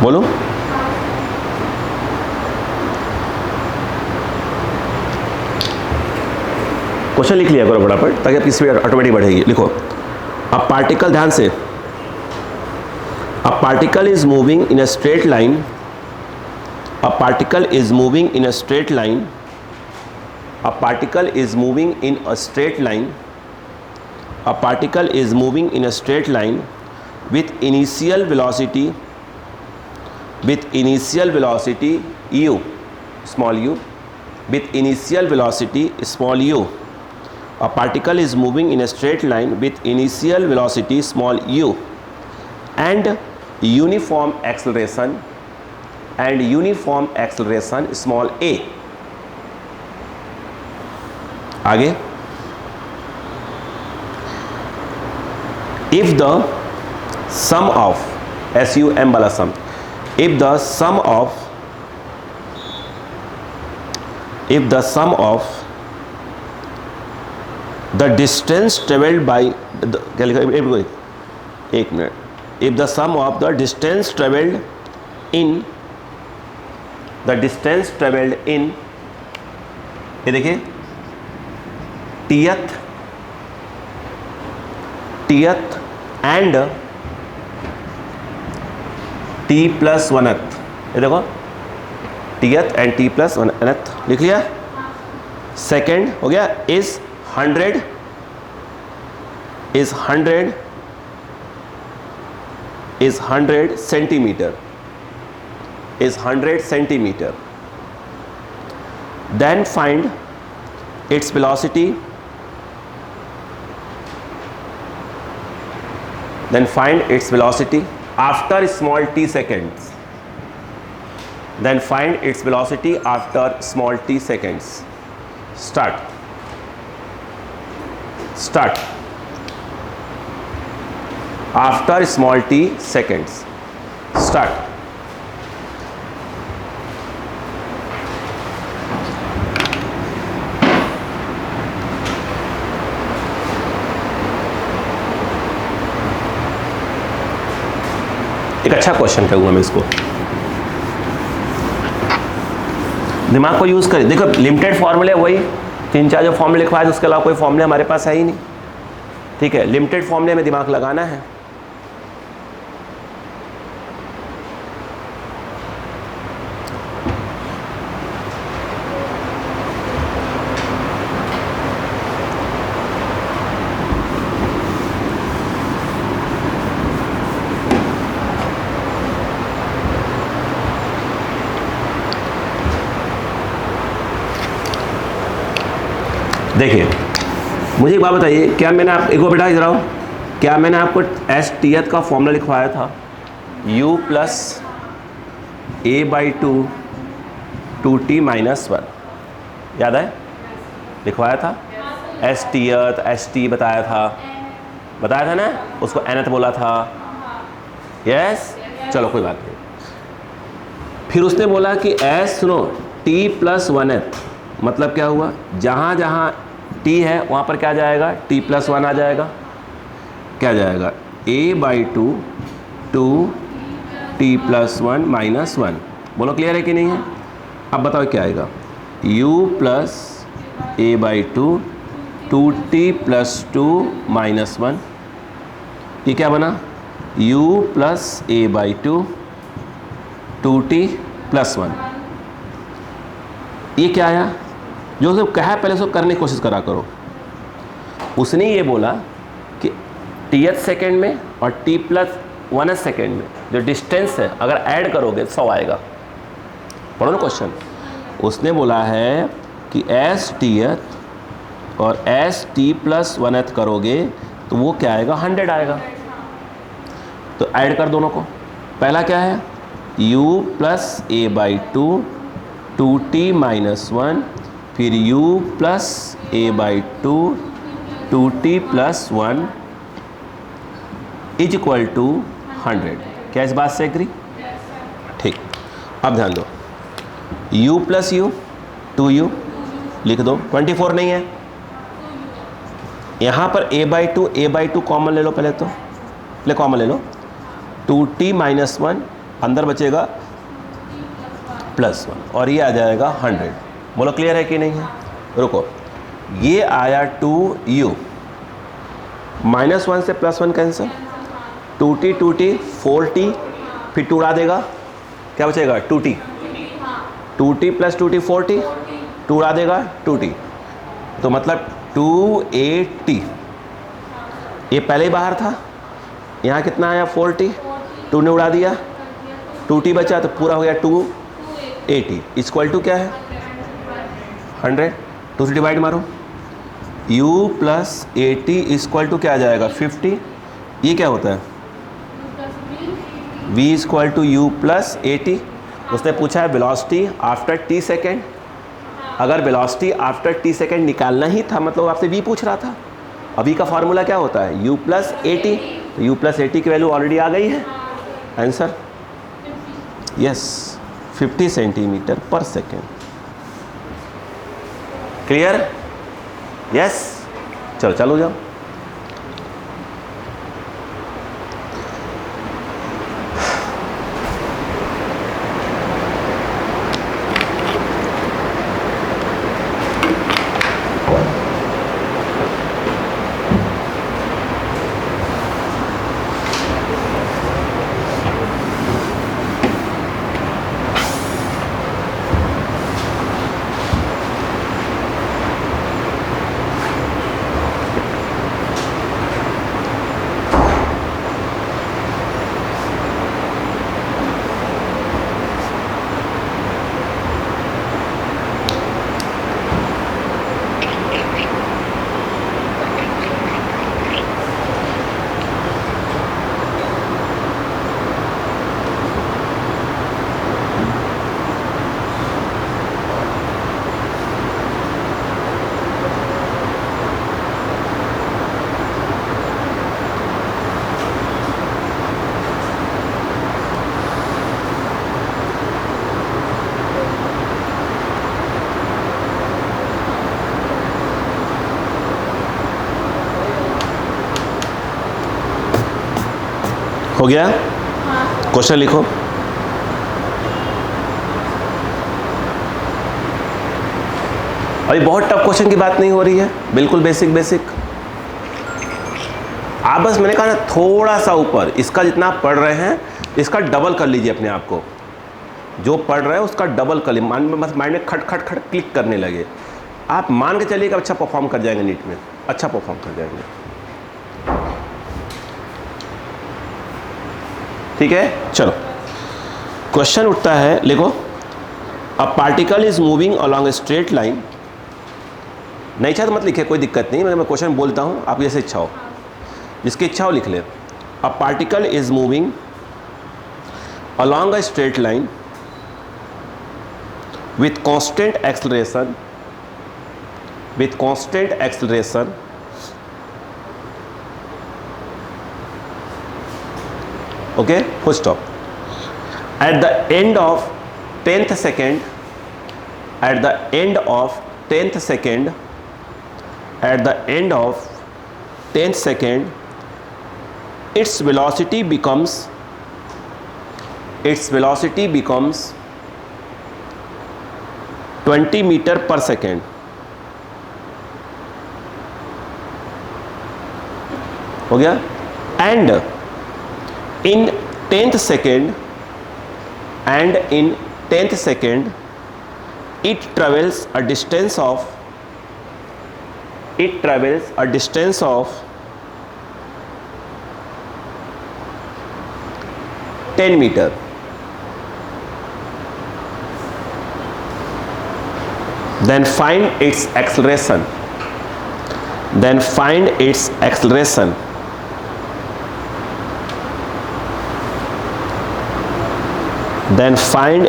Speaker 1: बोलो। क्वेश्चन लिख लिया करो फटाफट ताकि आपकी स्पीड ऑटोमेटिक बढ़ेगी। लिखो, अब पार्टिकल, ध्यान से, a particle is moving in a straight line, a particle is moving in a straight line, a particle is moving in a straight line, a particle is moving in a straight line with initial velocity u, small u, with initial velocity small u A particle is moving in a straight line with initial velocity small u and uniform acceleration small a. आगे, if the sum of SUM वाला sum, if the sum of the distance traveled by क्या लिखा, एक minute, if the sum of the distance traveled in ये देखिए tth and t plus 1th, ये देखो tth and t plus 1th लिख लिया, सेकेंड हो गया, is 100 centimeter, then find its velocity, after small t seconds, start after small t seconds, start. एक अच्छा क्वेश्चन कहूँगा मैं इसको, दिमाग को यूज करें। देखो लिमिटेड फॉर्मूले वही 3-4 जो फॉर्मूले लिखवाए, उसके अलावा कोई फॉर्मूले हमारे पास है ही नहीं, ठीक है। लिमिटेड फॉर्मूले में दिमाग लगाना है। देखिए मुझे एक बात बताइए, क्या मैंने आप एक बार बेटा इधर आओ, क्या मैंने आपको एस टी एथ का फॉर्मूला लिखवाया था, u प्लस a/2 2t - 1, याद है? लिखवाया था एस टी बताया था ना, उसको nth बोला था, यस, चलो कोई बात नहीं। फिर उसने बोला कि s सुनो t + 1th, मतलब क्या हुआ, जहाँ जहाँ t है वहाँ पर क्या जाएगा, t + 1 आ जाएगा, क्या जाएगा, a/2 2t + 1 - 1। बोलो क्लियर है कि नहीं है? अब बताओ क्या आएगा, u प्लस a/2 2t + 2 - 1, ये क्या बना, u प्लस a/2 2t + 1। ये क्या आया, जो उसने कहा पहले उसको करने की कोशिश करा करो। उसने ये बोला कि tth सेकेंड में और t + 1th सेकेंड में जो डिस्टेंस है अगर ऐड करोगे 100 आएगा। पढ़ो ना क्वेश्चन, उसने बोला है कि s tth और s t + 1th करोगे तो वो क्या आएगा, 100 आएगा। तो ऐड कर दोनों को, पहला क्या है, u प्लस a/2 2t - 1, फिर u plus a/2 2t + 1 is equal to 100। क्या इस बात से एग्री? ठीक, अब ध्यान दो, u प्लस u 2u लिख दो, 24 नहीं है, यहाँ पर a/2 कॉमन ले लो, पहले कॉमन ले लो, 2t - 1 अंदर बचेगा +1 और ये आ जाएगा 100। बोलो क्लियर है कि नहीं है? रुको, ये आया 2u, -1 से +1 कैंसिल, 2t 4t, फिर 2 उड़ा देगा, क्या बचेगा, 2t + 2t 4t, 2 उड़ा देगा 2t, तो मतलब 280। ये पहले ही बाहर था, यहाँ कितना आया 4t, 2 ने उड़ा दिया, 2t बचा तो पूरा हो गया 280 इक्वल टू क्या है 100। 2 से डिवाइड मारो, u plus A T equal to क्या आ जाएगा 50। ये क्या होता है v equal to U plus A T. उसने पूछा है वेलोसिटी आफ्टर टी सेकेंड। अगर वेलोसिटी आफ्टर टी सेकेंड निकालना ही था मतलब आपसे v पूछ रहा था। अभी का फार्मूला क्या होता है u प्लस ए टी। तो u प्लस ए टी की वैल्यू ऑलरेडी आ गई है। आंसर यस 50 सेंटीमीटर पर सेकेंड। क्लियर? यस चलो चालू जाओ। हो गया? क्वेश्चन लिखो। अभी बहुत टफ क्वेश्चन की बात नहीं हो रही है, बिल्कुल बेसिक बेसिक। आप बस मैंने कहा ना थोड़ा सा ऊपर, इसका जितना आप पढ़ रहे हैं इसका डबल कर लीजिए अपने आप को। जो पढ़ रहे हैं उसका डबल कर लीजिए। माइंड में खट खट खट क्लिक करने लगे। आप मान के चलिए कि अच्छा परफॉर्म कर जाएंगे नीट में, अच्छा परफॉर्म कर जाएंगे। ठीक है चलो क्वेश्चन उठता है, लिखो। अ particle is moving along a straight line. नहीं चाहे तो मत लिखे, कोई दिक्कत नहीं, मैं क्वेश्चन बोलता हूँ, आप जैसे इच्छा हो, जिसकी इच्छा हो लिख ले। अ particle is moving along a straight line with constant acceleration okay, full stop. At the end of 10th second its velocity becomes 20 metre per second. हो गया? And in 10th second it travels a distance of 10 metre. Then find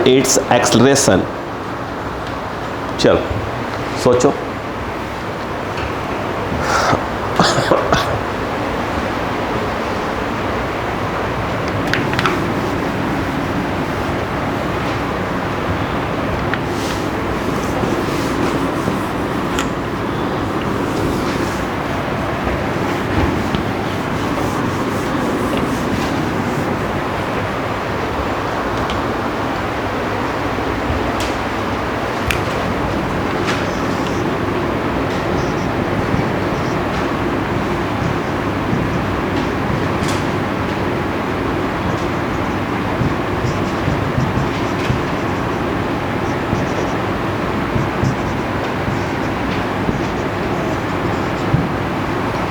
Speaker 1: its acceleration. चलो सोचो।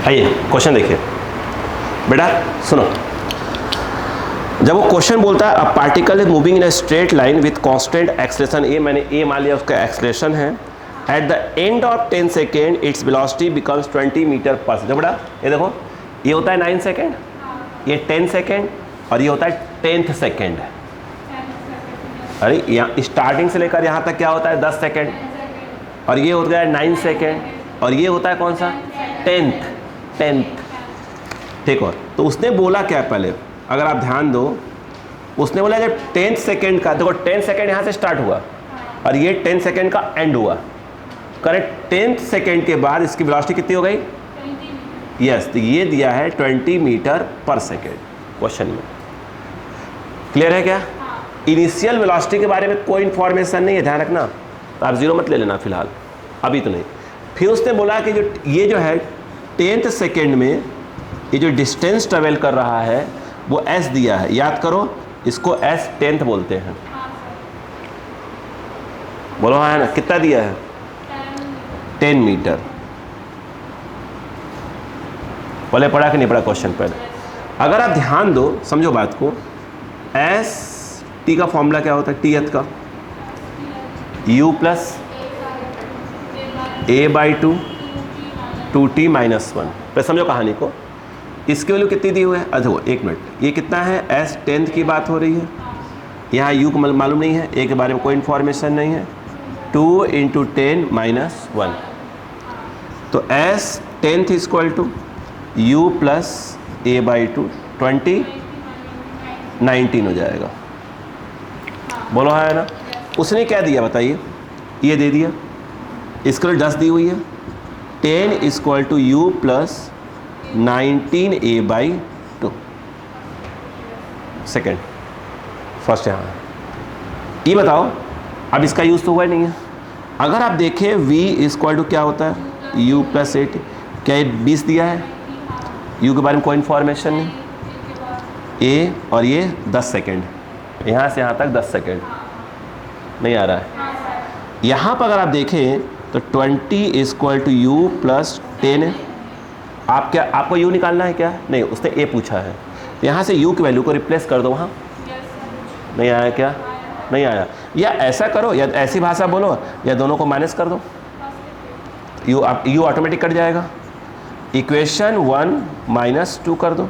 Speaker 1: आइए question देखिए बेटा, सुनो। जब वो क्वेश्चन बोलता है a particle is moving in a straight line with constant acceleration, a मैंने ए मान लिया उसका एक्सेलरेशन है, at the end of 10 second its velocity becomes 20 metre per second. बड़ा ये देखो, ये होता है 9 सेकेंड, ये 10 सेकेंड, और ये होता है 10th सेकेंड। अरे यहाँ स्टार्टिंग से लेकर यहाँ तक क्या होता है 10 सेकेंड, और ये होता है 9 सेकेंड, और ये होता है कौन सा 10th। देखो तो उसने बोला क्या पहले, अगर आप ध्यान दो, उसने बोला जब 10th सेकेंड का, देखो 10 सेकेंड यहाँ से स्टार्ट हुआ और ये 10 सेकेंड का एंड हुआ, करेक्ट। 10th सेकेंड के बाद इसकी वेलोसिटी कितनी हो गई, यस, तो ये दिया है 20 मीटर पर सेकेंड क्वेश्चन में। क्लियर है क्या? इनिशियल वेलोसिटी के बारे में कोई इंफॉर्मेशन नहीं है, ध्यान रखना, तो आप जीरो मत ले लेना फिलहाल, अभी तो नहीं। फिर उसने बोला कि ये जो है 10th सेकेंड में ये जो डिस्टेंस ट्रेवल कर रहा है वो s दिया है, याद करो, इसको s 10th बोलते हैं। बोलो हाँ है ना, कितना दिया है 10 मीटर। बोले पढ़ा कि नहीं पढ़ा क्वेश्चन पहले? अगर आप ध्यान दो, समझो बात को, एस टी का फॉर्मूला क्या होता है, टीएथ का, u plus a by 2t minus 1। फिर समझो कहानी को, इसकी वैल्यू कितनी दी हुई है, देखो एक मिनट, ये कितना है s 10th की बात हो रही है, यहाँ u को मालूम नहीं है, a के बारे में कोई इन्फॉर्मेशन नहीं है, 2 × 10 माइनस 1, तो s 10th equal to u plus a by 2 19 हो जाएगा। बोलो है ना? उसने क्या दिया बताइए, ये दे दिया, इसके लिए 10 दी हुई है, 10 equal to u plus 19a by 2 second first. यहाँ ये बताओ, अब इसका यूज़ तो हुआ ही नहीं है। अगर आप देखें v इक्वल टू क्या होता है, u प्लस 8, क्या ये 20 दिया है, u के बारे में कोई इन्फॉर्मेशन नहीं, a और ये 10 सेकेंड, यहाँ से यहाँ तक 10 सेकेंड नहीं आ रहा है। यहाँ पर अगर आप देखें तो 20 इक्वल टू u प्लस 10, आप क्या, आपको u निकालना है क्या? नहीं, उसने a पूछा है, यहाँ से u की वैल्यू को रिप्लेस कर दो वहाँ। नहीं आया क्या? नहीं आया। या ऐसा करो, या ऐसी भाषा बोलो, या दोनों को माइनस कर दो, u ऑटोमेटिक कट जाएगा। इक्वेशन 1 माइनस 2 कर दो,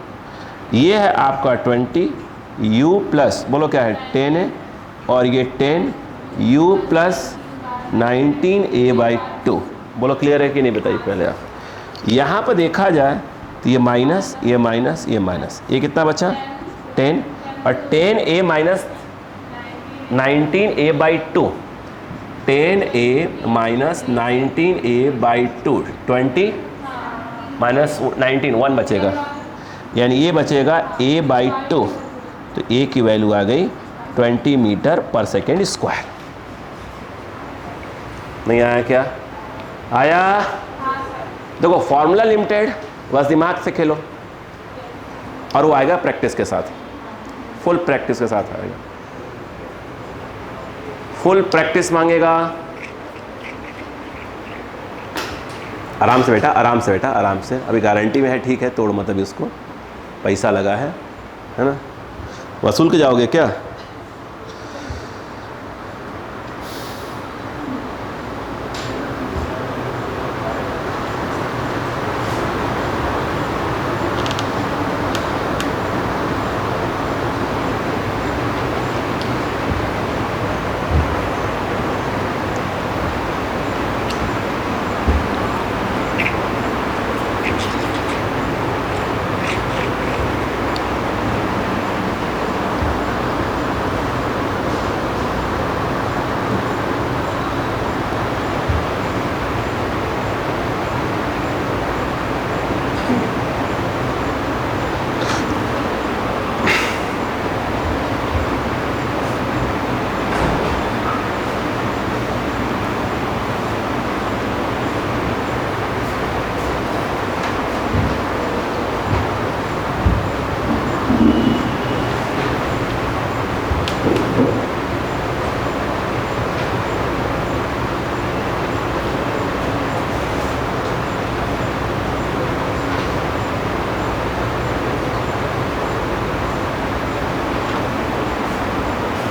Speaker 1: ये है आपका 20, u प्लस, बोलो क्या है 10 है, और ये 10 u प्लस 19a बाई 2। बोलो क्लियर है कि नहीं बताइए पहले आप। यहाँ पर देखा जाए तो ये माइनस, ये माइनस, ये माइनस, ये कितना बचा 10, और 10a minus 19a by 2, 10a minus 19a by 2, 20 minus 19, 1 बचेगा, यानी ये बचेगा a बाई 2, तो a की वैल्यू आ गई 20 मीटर पर सेकेंड स्क्वायर। नहीं आया क्या? आया? देखो फॉर्मूला लिमिटेड, बस दिमाग से खेलो, और वो आएगा प्रैक्टिस के साथ, फुल प्रैक्टिस के साथ आएगा, फुल प्रैक्टिस मांगेगा। आराम से बेटा, आराम से बेटा, आराम से, अभी गारंटी में है, ठीक है, तोड़ मत अभी उसको, पैसा लगा है ना, वसूल के जाओगे क्या?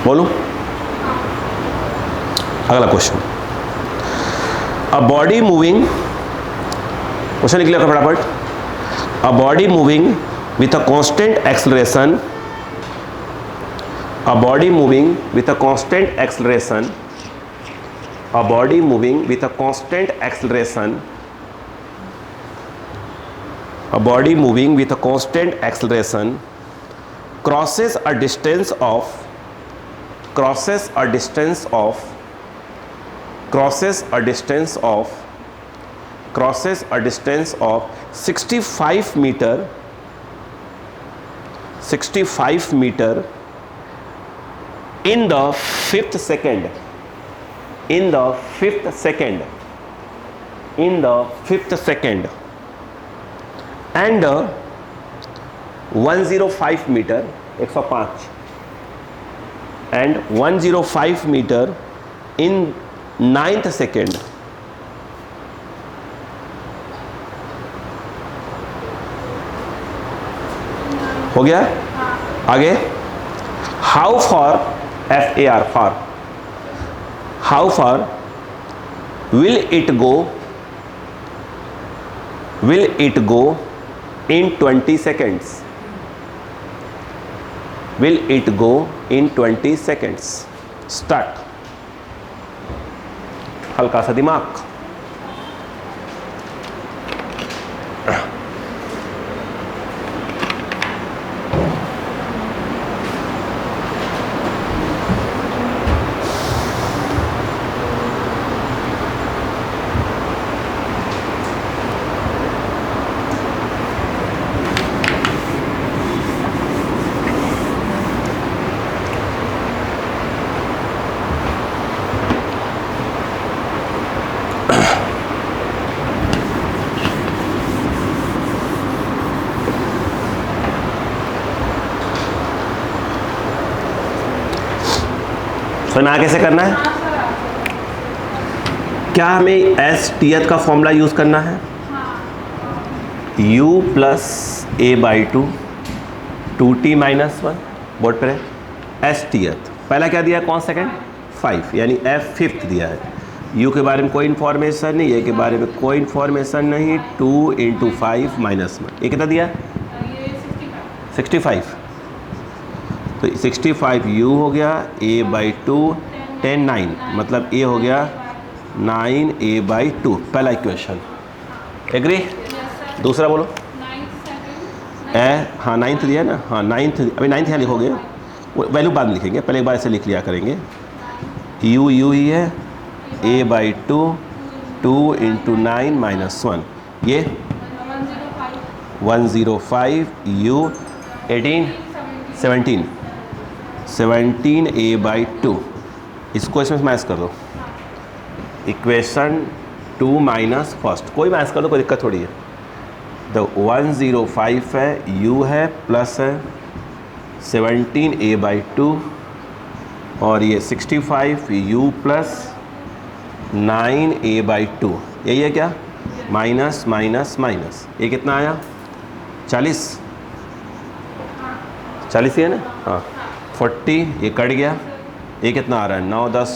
Speaker 1: बोलो अगला question. A body moving, question लिख लिया फटाफट, a body moving with a constant acceleration, a body moving with a constant acceleration, a body moving with a constant acceleration, a body moving with a constant acceleration crosses a distance of 65 meter in the fifth second, and 105 meter 105 and 105 meter in 9th second. हो गया? आगे how far, FAR, far, how far will it go in 20 seconds? Will it go in 20 seconds? Start. हल्का सा दिमाग. सुना कैसे करना है? क्या हमें एस टी एच का फॉर्मूला यूज करना है? u plus A by two T minus one, board पर है. एस टी एच पहला क्या दिया है? कौन सेकेंड? 5, यानी एफ फिफ्थ दिया है. u के बारे में कोई इन्फॉर्मेशन नहीं, ए के बारे में कोई इन्फॉर्मेशन नहीं. 2 × 5 माइनस 1, ये कितना दिया? 65. तो 65 u हो गया, a बाई 2 10 9, मतलब a हो गया 9a/2. पहला इक्वेशन. एग्री? दूसरा बोलो. हाँ 9th दिया ना. हाँ 9th, अभी 9th यहाँ लिखोगे, वैल्यू बाद में लिखेंगे, पहले एक बार ऐसे लिख लिया करेंगे. u ही है, a/2 2 × 9 माइनस 1, ये 105 u 18 17a/2. इसको इसमें मैच कर दो. इक्वेशन 2 माइनस फर्स्ट, कोई मैच कर दो, कोई दिक्कत थोड़ी है. तो 105 है, u है, प्लस है 17a/2 और ये 65 u प्लस 9a/2. यही है क्या? माइनस माइनस माइनस, ये कितना आया? 40 ही है ना. हाँ 40, ये कट गया. ये कितना आ रहा है? 9 10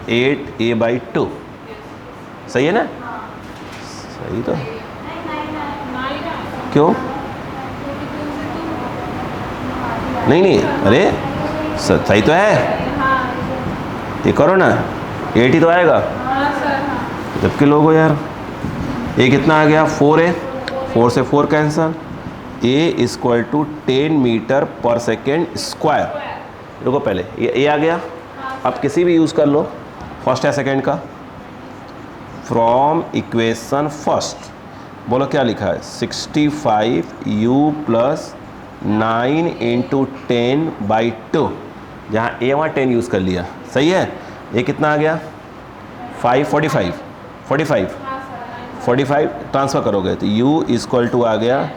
Speaker 1: 8a/2. सही है ना? सही तो. क्यों? नहीं, अरे सही तो है. ये करो ना, 8 ही तो आएगा. जबकि लोगों यार, ये कितना आ गया? 4a, 4 से 4 cancel. a = 10 metre per second square. देखो पहले ये a आ गया. अब किसी भी यूज़ कर लो, फर्स्ट या सेकेंड का. फ्रॉम इक्वेशन फर्स्ट बोलो क्या लिखा है? 65 u प्लस 9 × 10/2. जहाँ a वहाँ 10 यूज़ कर लिया. सही है. ये कितना आ गया? 45 ट्रांसफ़र करोगे तो u = आ गया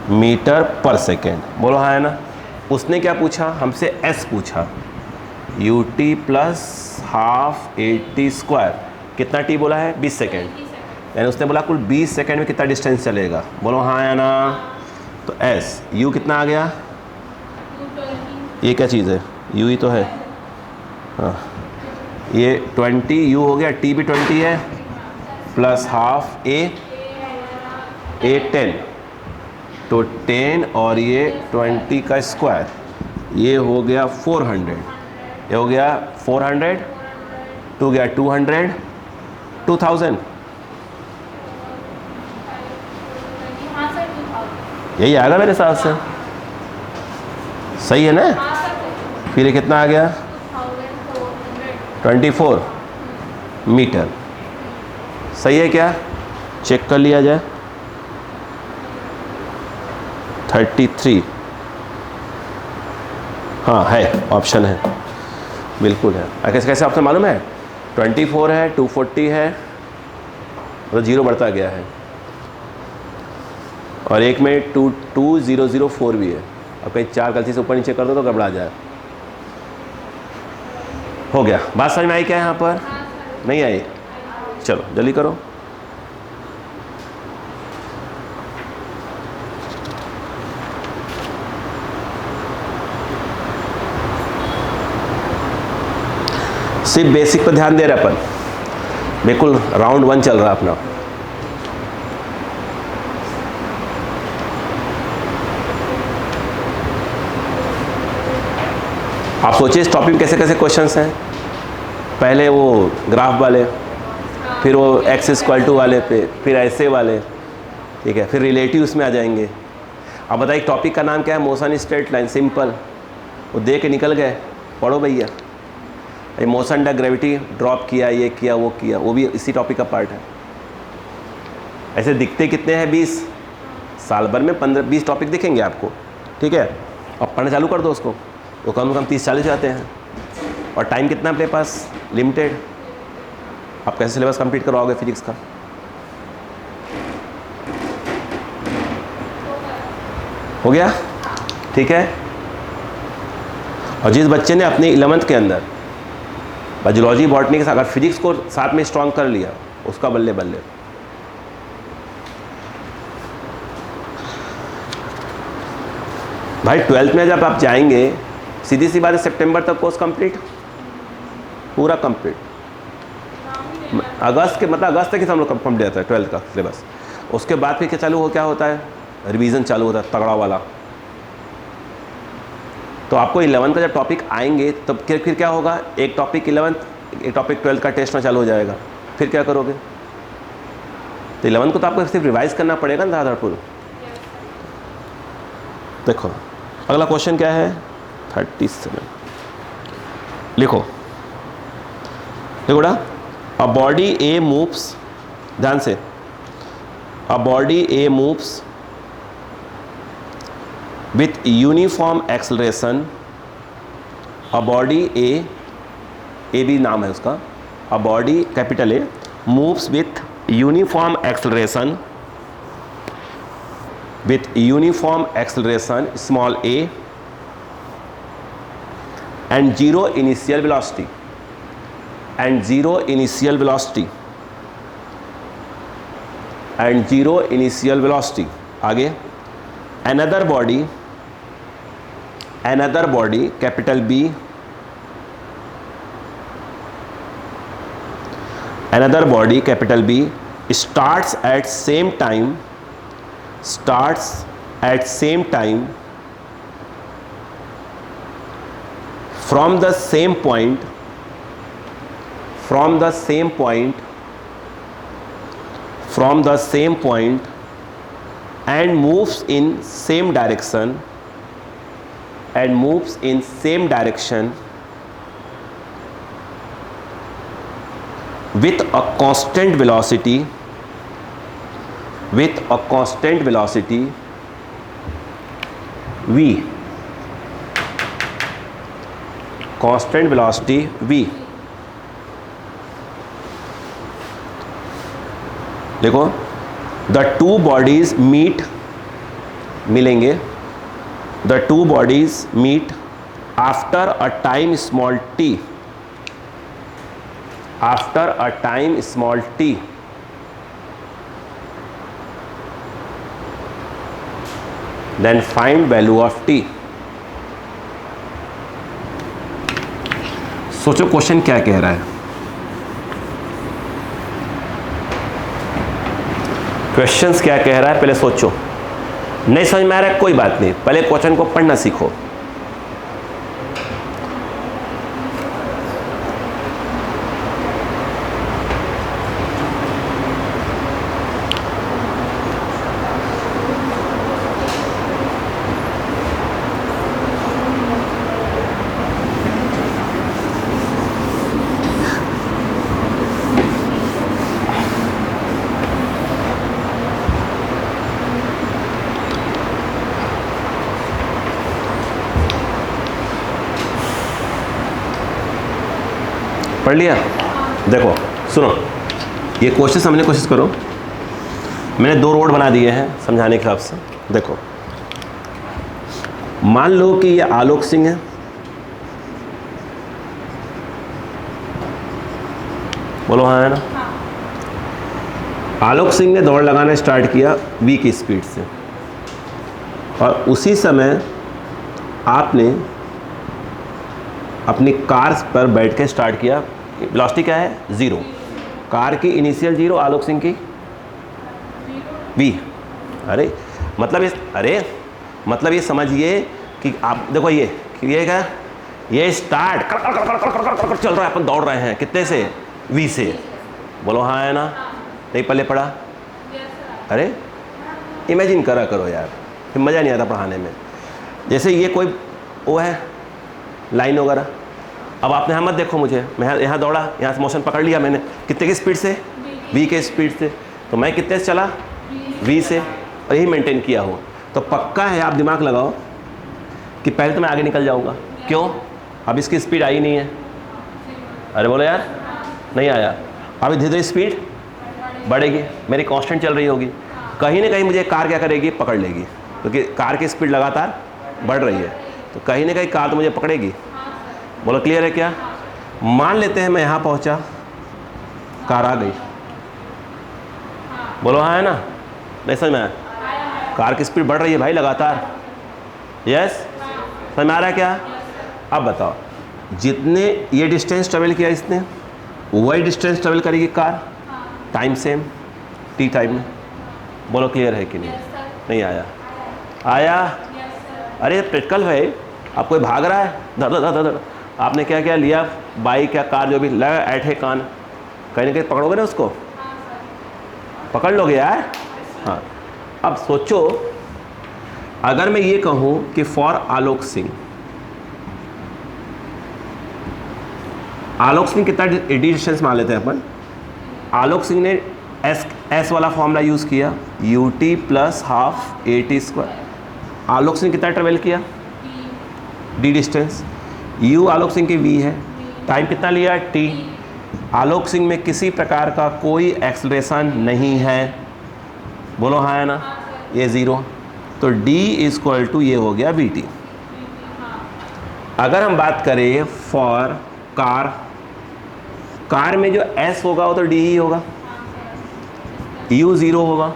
Speaker 1: मीटर पर सेकेंड. बोलो हाँ है ना. उसने क्या पूछा हमसे? s पूछा. ut प्लस हाफ 80² कितना t बोला है? 20 सेकेंड. यानी उसने बोला कुल 20 सेकेंड में कितना डिस्टेंस चलेगा. बोलो हाँ है ना. तो s u कितना आ गया? ये क्या चीज़ है? यू ही तो है, हाँ ये 20 यू हो गया, टी भी 20 है, प्लस हाफ ए 10, तो 10 और ये 20 का स्क्वायर, ये हो गया 400, ये हो गया 400, टू गया 200, 2000, यही आएगा मेरे हिसाब से, सही है ना। फिर ये कितना आ गया 24 मीटर, सही है क्या, चेक कर लिया जाए। 33, हाँ है, ऑप्शन है, बिल्कुल है। कैसे कैसे आपसे मालूम है, 24 है, 240 है, तो जीरो बढ़ता गया है, और एक में 2004 भी है। अब कहीं 4 गलती से ऊपर नीचे कर दो तो गड़बड़ा जाए। हो गया, बात समझ में आई क्या यहाँ पर, नहीं आई, चलो जल्दी करो। सिर्फ बेसिक पर ध्यान दे रहे अपन, बिल्कुल राउंड 1 चल रहा अपना। आप सोचिए इस टॉपिक में कैसे कैसे क्वेश्चंस हैं। पहले वो ग्राफ वाले, फिर वो एक्स इक्वल टू वाले पे, फिर ऐसे वाले, ठीक है, फिर रिलेटिव उसमें आ जाएंगे। अब बताइए टॉपिक का नाम क्या है, मोशन स्ट्रेट लाइन, सिंपल, वो दे के निकल गए, पढ़ो भैया। मोशन अंडर ग्रेविटी ड्रॉप किया, ये किया, वो किया, वो भी इसी टॉपिक का पार्ट है। ऐसे दिखते कितने हैं 20, साल भर में 15-20 टॉपिक दिखेंगे आपको, ठीक है। अब पढ़ना चालू कर दो उसको, तो कम से कम 30-40 जाते हैं। और टाइम कितना अपने पास, लिमिटेड। आप कैसे सिलेबस कंप्लीट करवाओगे फिजिक्स का। हो गया, ठीक है। और जिस बच्चे ने अपने 11th के अंदर बायोलॉजी बॉटनी के साथ अगर फिजिक्स को साथ में स्ट्रॉन्ग कर लिया, उसका बल्ले बल्ले। भाई 12th में जब आप जाएंगे, सीधी सी बात है, सितंबर तक कोर्स कंप्लीट, पूरा कंप्लीट। अगस्त के मतलब अगस्त तक ही हम लोग कंप्लीट जाता है 12th का सिलेबस। उसके बाद फिर क्या चालू हो, क्या होता है, रिवीजन चालू होता है तगड़ा वाला। तो आपको 11th का जब टॉपिक आएंगे तब फिर क्या होगा, एक टॉपिक 11th, एक टॉपिक 12th का टेस्ट में चालू हो जाएगा। फिर क्या करोगे, तो 11th को तो आपको सिर्फ रिवाइज करना पड़ेगा ना दादापुर। देखो अगला क्वेश्चन क्या है, 37 लिखो, देखो ना, अ बॉडी ए मूव्स, ध्यान से, a body A moves with uniform acceleration, a body A भी नाम है उसका, a body capital A moves with uniform acceleration small a and zero initial velocity आगे another body capital B, another body capital B starts at same time from the same point and moves in same direction with a constant velocity v, constant velocity v। देखो the two bodies मिलेंगे, the two bodies meet after a time small t, then find value of t। सोचो question क्या कह रहा है। Questions क्या कह रहा है पहले सोचो। नहीं समझ में आ रहा है कोई बात नहीं, पहले क्वेश्चन को पढ़ना सीखो। पढ़ लिया? देखो सुनो, ये क्वेश्चन समझने की कोशिश करो। मैंने 2 रोड बना दिए हैं समझाने के हिसाब से। देखो, मान लो कि ये आलोक सिंह है, बोलो हाँ है ना। आलोक सिंह ने दौड़ लगाना स्टार्ट किया v की स्पीड से, और उसी समय आपने अपनी कार पर बैठ के स्टार्ट किया। वेलोसिटी क्या है? 0। कार की इनिशियल 0, आलोक सिंह की v। मतलब ये समझिए कि आप देखो ये क्या, ये स्टार्ट कर चल रहा है, अपन दौड़ रहे हैं कितने से? v से। बोलो हाँ है ना। नहीं पहले पढ़ा? अरे इमेजिन करा करो यार, फिर मज़ा नहीं आता पढ़ाने में। जैसे ये कोई वो है लाइन वगैरह, अब आपने यहाँ मत देखो मुझे, मैं यहाँ दौड़ा, यहाँ से मोशन पकड़ लिया मैंने, कितने की स्पीड से? v के स्पीड से। तो मैं कितने से चला? v से, और यही मेंटेन किया हो। तो पक्का है, आप दिमाग लगाओ कि पहले तो मैं आगे निकल जाऊँगा। क्यों? अब इसकी स्पीड आई नहीं है। अरे बोलो यार, नहीं आया। अभी धीरे धीरे स्पीड बढ़ेगी, मेरी कांस्टेंट चल रही होगी, कहीं ना कहीं मुझे कार क्या करेगी? पकड़ लेगी, क्योंकि कार की स्पीड लगातार बढ़ रही है। तो कहीं ना कहीं कार तो मुझे पकड़ेगी। बोलो क्लियर है क्या? मान लेते हैं मैं यहाँ पहुँचा, कार आ गई। बोलो हाँ है ना। नहीं समझ में आया? कार की स्पीड बढ़ रही है भाई लगातार। यस, समझ में आ रहा है क्या? अब बताओ, जितने ये डिस्टेंस ट्रेवल किया इसने, वही डिस्टेंस ट्रेवल करेगी car, time same, t time में। बोलो क्लियर है कि नहीं? नहीं आया? आया? अरे प्रैक्टिकल है, आप कोई भाग रहा है धड़ धड़ धड़ धड़, आपने क्या क्या लिया, बाइक या कार जो भी लगा ऐठे कान, कहीं ना कहीं पकड़ोगे ना उसको, पकड़ लोगे यार। हाँ, अब सोचो अगर मैं ये कहूँ कि फॉर आलोक सिंह, आलोक सिंह कितना डी डिस्टेंस मान लेते हैं अपन। आलोक सिंह ने एस वाला फॉर्मूला यूज़ किया, ut plus half at²। Alok Singh कितना ट्रेवल किया? D distance. u Alok Singh की v है, टाइम कितना लिया? t। आलोक सिंह में किसी प्रकार का कोई एक्सलेरेशन नहीं है। बोलो हाँ है ना। ये 0, तो d ये हो गया vt। अगर हम बात करें फॉर कार, कार में जो s होगा वो तो d ही होगा, u 0 होगा,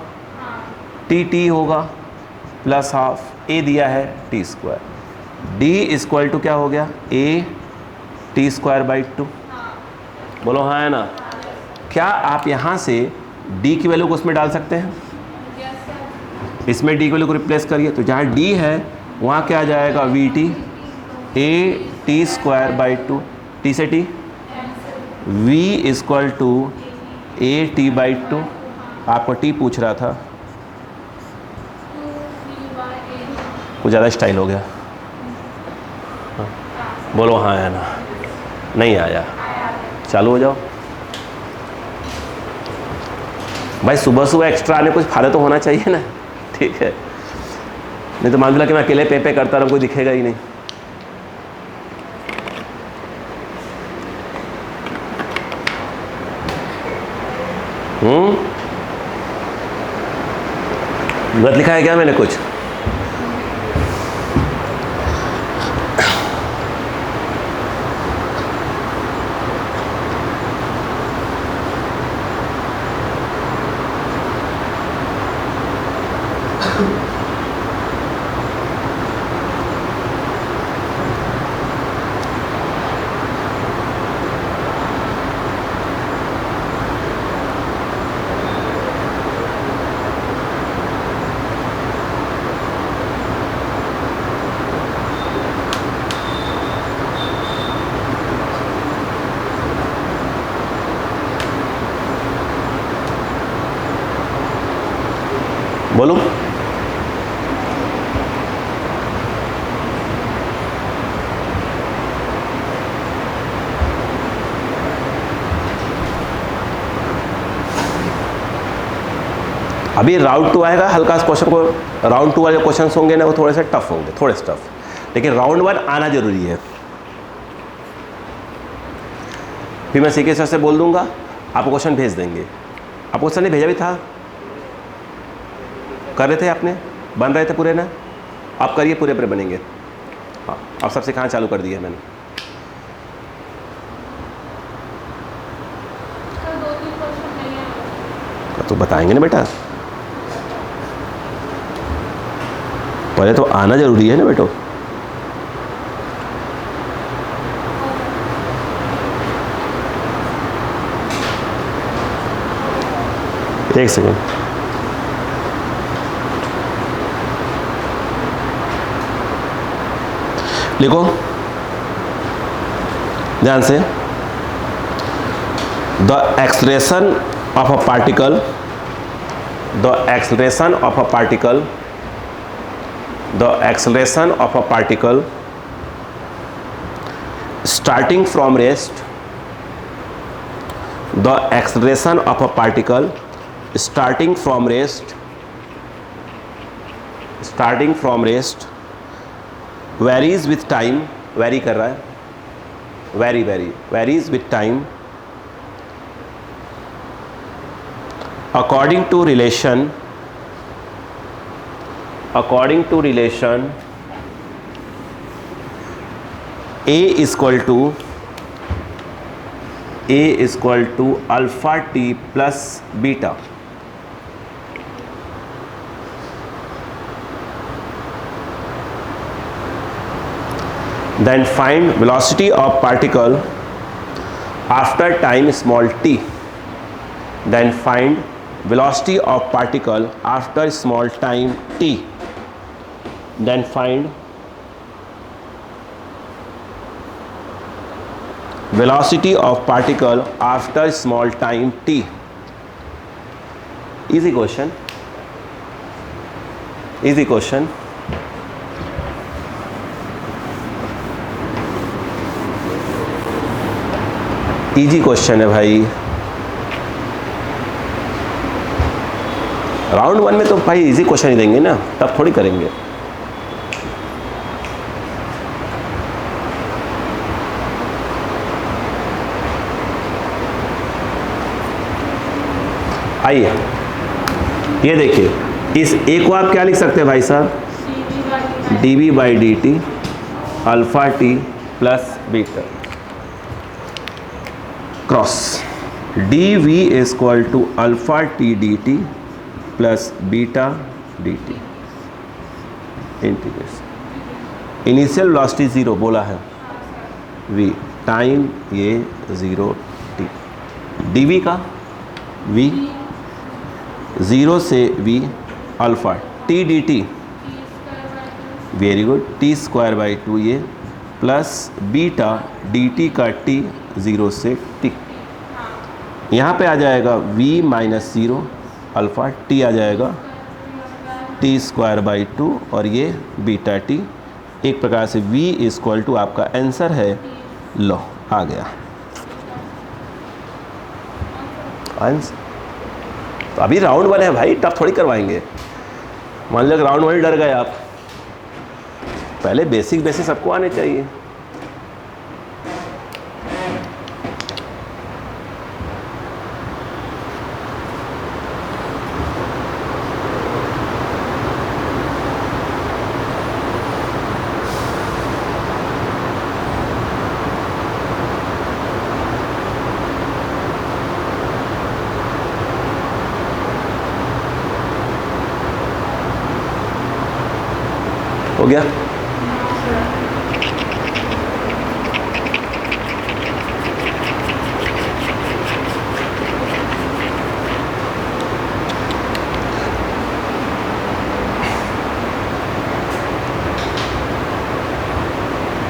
Speaker 1: t होगा, प्लस हाफ a दिया है t²। d क्या हो गया? a t²/2। बोलो हाँ है ना। क्या आप यहाँ से d की वैल्यू को उसमें डाल सकते हैं? इसमें d की वैल्यू को रिप्लेस करिए, तो जहाँ d है वहाँ क्या आ जाएगा? vt a t²/2। t से t, v a t/2। आपको t पूछ रहा था, कुछ ज़्यादा स्टाइल हो गया। हाँ। बोलो हाँ है ना। नहीं आया? चालू हो जाओ भाई, सुबह सुबह एक्स्ट्रा आने कुछ फायदा तो होना चाहिए ना। ठीक है, नहीं तो मान लो कि मैं अकेले पे करता रहूँ, कोई दिखेगा ही नहीं। गलत लिखा है क्या मैंने कुछ? बोलो। अभी राउंड 2 आएगा, हल्का सा क्वेश्चन को, राउंड 2 वाले क्वेश्चन होंगे ना वो थोड़े से टफ होंगे, थोड़े से टफ, लेकिन राउंड 1 आना जरूरी है। फिर मैं सीके सर से बोल दूंगा, आपको क्वेश्चन भेज देंगे। आपको क्वेश्चन नहीं भेजा भी था, कर रहे थे आपने, बन रहे थे पूरे ना, आप करिए, पूरे पूरे बनेंगे। हाँ, अब सब सिखाना चालू कर दिया मैंने। तो बताएंगे ना बेटा, पहले तो आना जरूरी है ना बेटो। एक सेकेंड, लिखो ध्यान से। The acceleration of a particle, the acceleration of a particle, the acceleration of a particle starting from rest, the acceleration of a particle starting from rest, starting from rest varies with time, vary कर रहा है, varies with time according to relation A is equal to alpha t plus beta. Then find velocity of particle after time small t. Then find velocity of particle after small time t. Then find velocity of particle after small time t. Easy question, easy question. Easy question है भाई। Round 1 में तो भाई easy question ही देंगे ना, tough थोड़ी करेंगे। आइए ये देखिए, इस एक को आप क्या लिख सकते हैं भाई साहब, dv by D T alpha T plus beta cross dv is equal to alpha T D T plus beta D T integration. Initial velocity 0 बोला है, v टाइम ये 0 t, dv का v 0 से v alpha T D T, very good, T square by 2 ये plus beta D T का t 0 से t। यहाँ पे आ जाएगा v माइनस 0 अल्फ़ा t आ जाएगा टी स्क्वायर बाई 2 और ये बीटा t। एक प्रकार से v इज इक्वल टू आपका आंसर है, लो आ गया आंसर। तो अभी राउंड 1 है भाई, टफ थोड़ी करवाएंगे। मान लो राउंड 1 डर गए आप, पहले बेसिक सबको आने चाहिए। हो गया?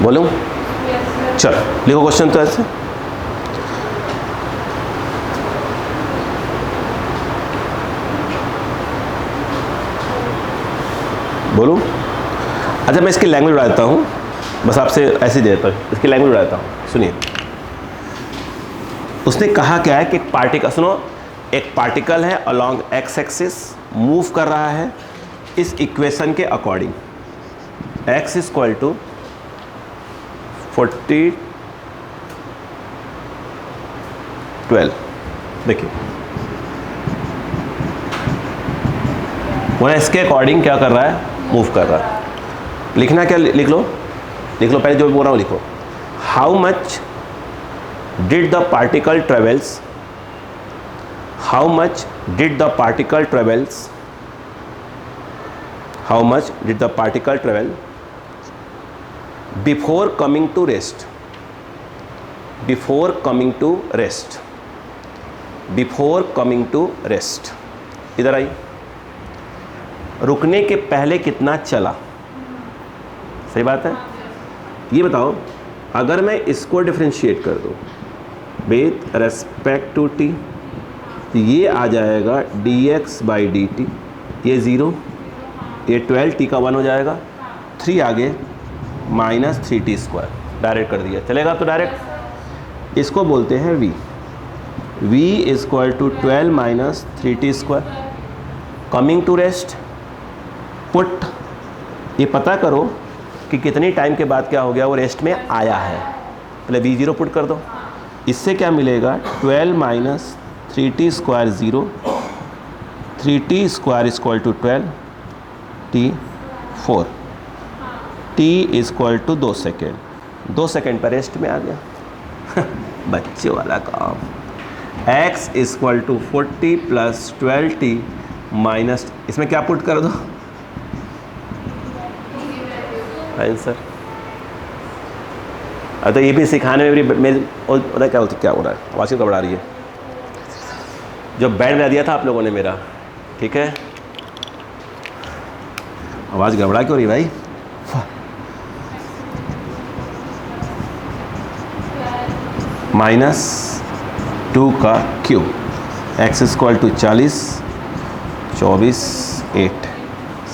Speaker 1: बोलूं? चलो लिखो क्वेश्चन तो ऐसे। बोलूं? अच्छा, मैं इसकी लैंग्वेज उड़ा देता हूँ, बस आपसे ऐसे ही देता हूँ, इसकी लैंग्वेज उड़ा देता हूँ। सुनिए, उसने कहा क्या है कि एक पार्टिकल, सुनो, एक पार्टिकल है अलोंग एक्स एक्सिस, मूव कर रहा है इस इक्वेशन के अकॉर्डिंग, x इक्वल टू 40 12। देखिए वो इसके अकॉर्डिंग क्या कर रहा है, मूव कर रहा है। लिखना क्या, लिख लो पहले जो बोल रहा हूँ लिखो। How much did the particle travels, how much did the particle travels, how much did the particle travel before coming to rest, before coming to rest, before coming to rest. इधर आई, रुकने के पहले कितना चला, सही बात है। ये बताओ, अगर मैं इसको डिफरेंशिएट कर दूं विथ रेस्पेक्ट टू टी, तो ये आ जाएगा dx बाई डी टी, ये 0, ये 12 टी का 1 हो जाएगा, 3 आगे माइनस 3t स्क्वायर, डायरेक्ट कर दिया, चलेगा तो डायरेक्ट। इसको बोलते हैं v, v equal to 12 minus 3t square. Coming to rest, put, ये पता करो कि कितनी टाइम के बाद क्या हो गया, वो रेस्ट में आया है, पहले v0 पुट कर दो। इससे क्या मिलेगा, 12 minus 3t square 0, 3t square equal to 12, t 4, t equal to 2 second, 2 second पर रेस्ट में आ गया। बच्चे वाला काम। x equal to 40 plus 12t minus, इसमें क्या पुट कर दो, आंसर। अब तो ये भी सिखाने में भी मेरी पता क्या हो रहा है, आवाज़ घबरा रही है। जो बैंड बजा दिया था आप लोगों ने मेरा, ठीक है, आवाज़ घबरा क्यों रही भाई? -2 का क्यूब, x इक्वल टू 40, 24, 8,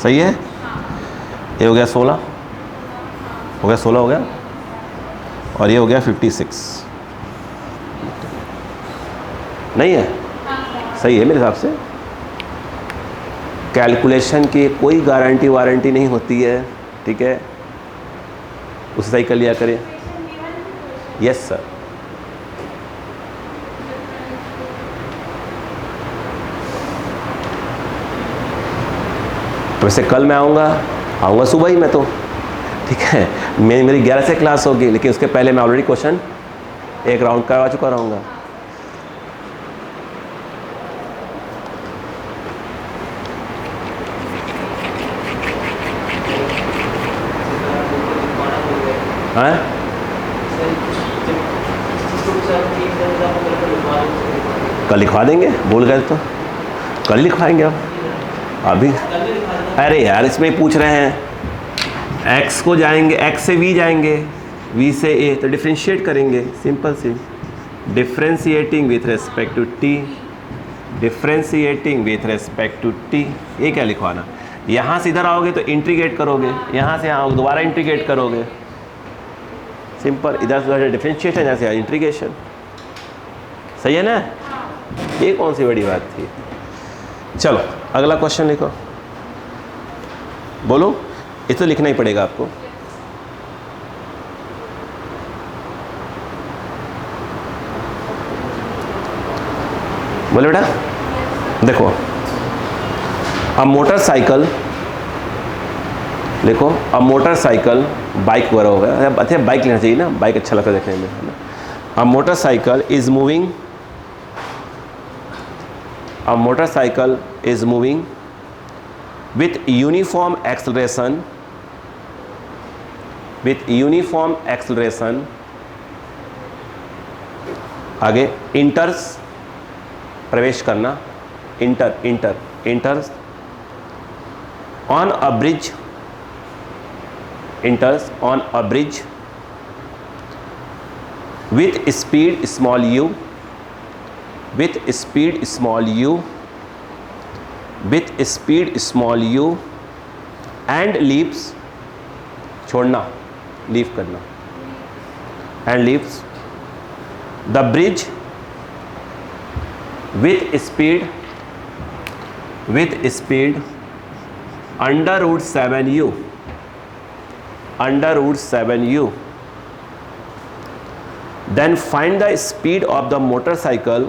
Speaker 1: सही है। ये हो गया 16, हो गया 16 हो गया, और ये हो गया 56, नहीं है, सही है मेरे हिसाब से। कैलकुलेशन की कोई गारंटी वारंटी नहीं होती है, ठीक है, उसे सही कर लिया करें। यस सर, वैसे कल मैं आऊँगा सुबह ही मैं तो, ठीक है, मेरी 11 से क्लास होगी, लेकिन उसके पहले मैं ऑलरेडी क्वेश्चन एक राउंड करवा चुका रहूँगा। हाँ, कल लिखवा देंगे, भूल गए तो कल लिखवाएंगे। अब अभी अरे यार, इसमें पूछ रहे हैं x को जाएंगे, x से v जाएंगे, v से a, तो डिफ्रेंशिएट करेंगे, सिंपल सी, differentiating with respect to t, differentiating with respect to t। ये क्या लिखवाना, यहाँ से इधर आओगे तो इंटीग्रेट करोगे, यहाँ से आओगे दोबारा इंटीग्रेट करोगे, सिंपल। इधर से उधर डिफ्रेंशिएशन, यहाँ से इंटीग्रेशन, सही है ना। ये कौन सी बड़ी बात थी। चलो अगला क्वेश्चन लिखो, बोलो, ये तो लिखना ही पड़ेगा आपको। बोले बेटा, देखो, अ मोटरसाइकिल, देखो, अ मोटरसाइकिल, बाइक वगैरह हो गया, अच्छा बाइक लेना चाहिए ना, बाइक अच्छा लगता है देखने में, है ना। A motorcycle is moving, a motorcycle is moving with uniform acceleration, with uniform acceleration, आगे enters, प्रवेश करना, enters on a bridge, enters on a bridge with speed small u, with speed small u, with speed small u and leaves, छोड़ना, leave करना, and leaves the bridge with speed under root 7u, then find the speed of the motorcycle,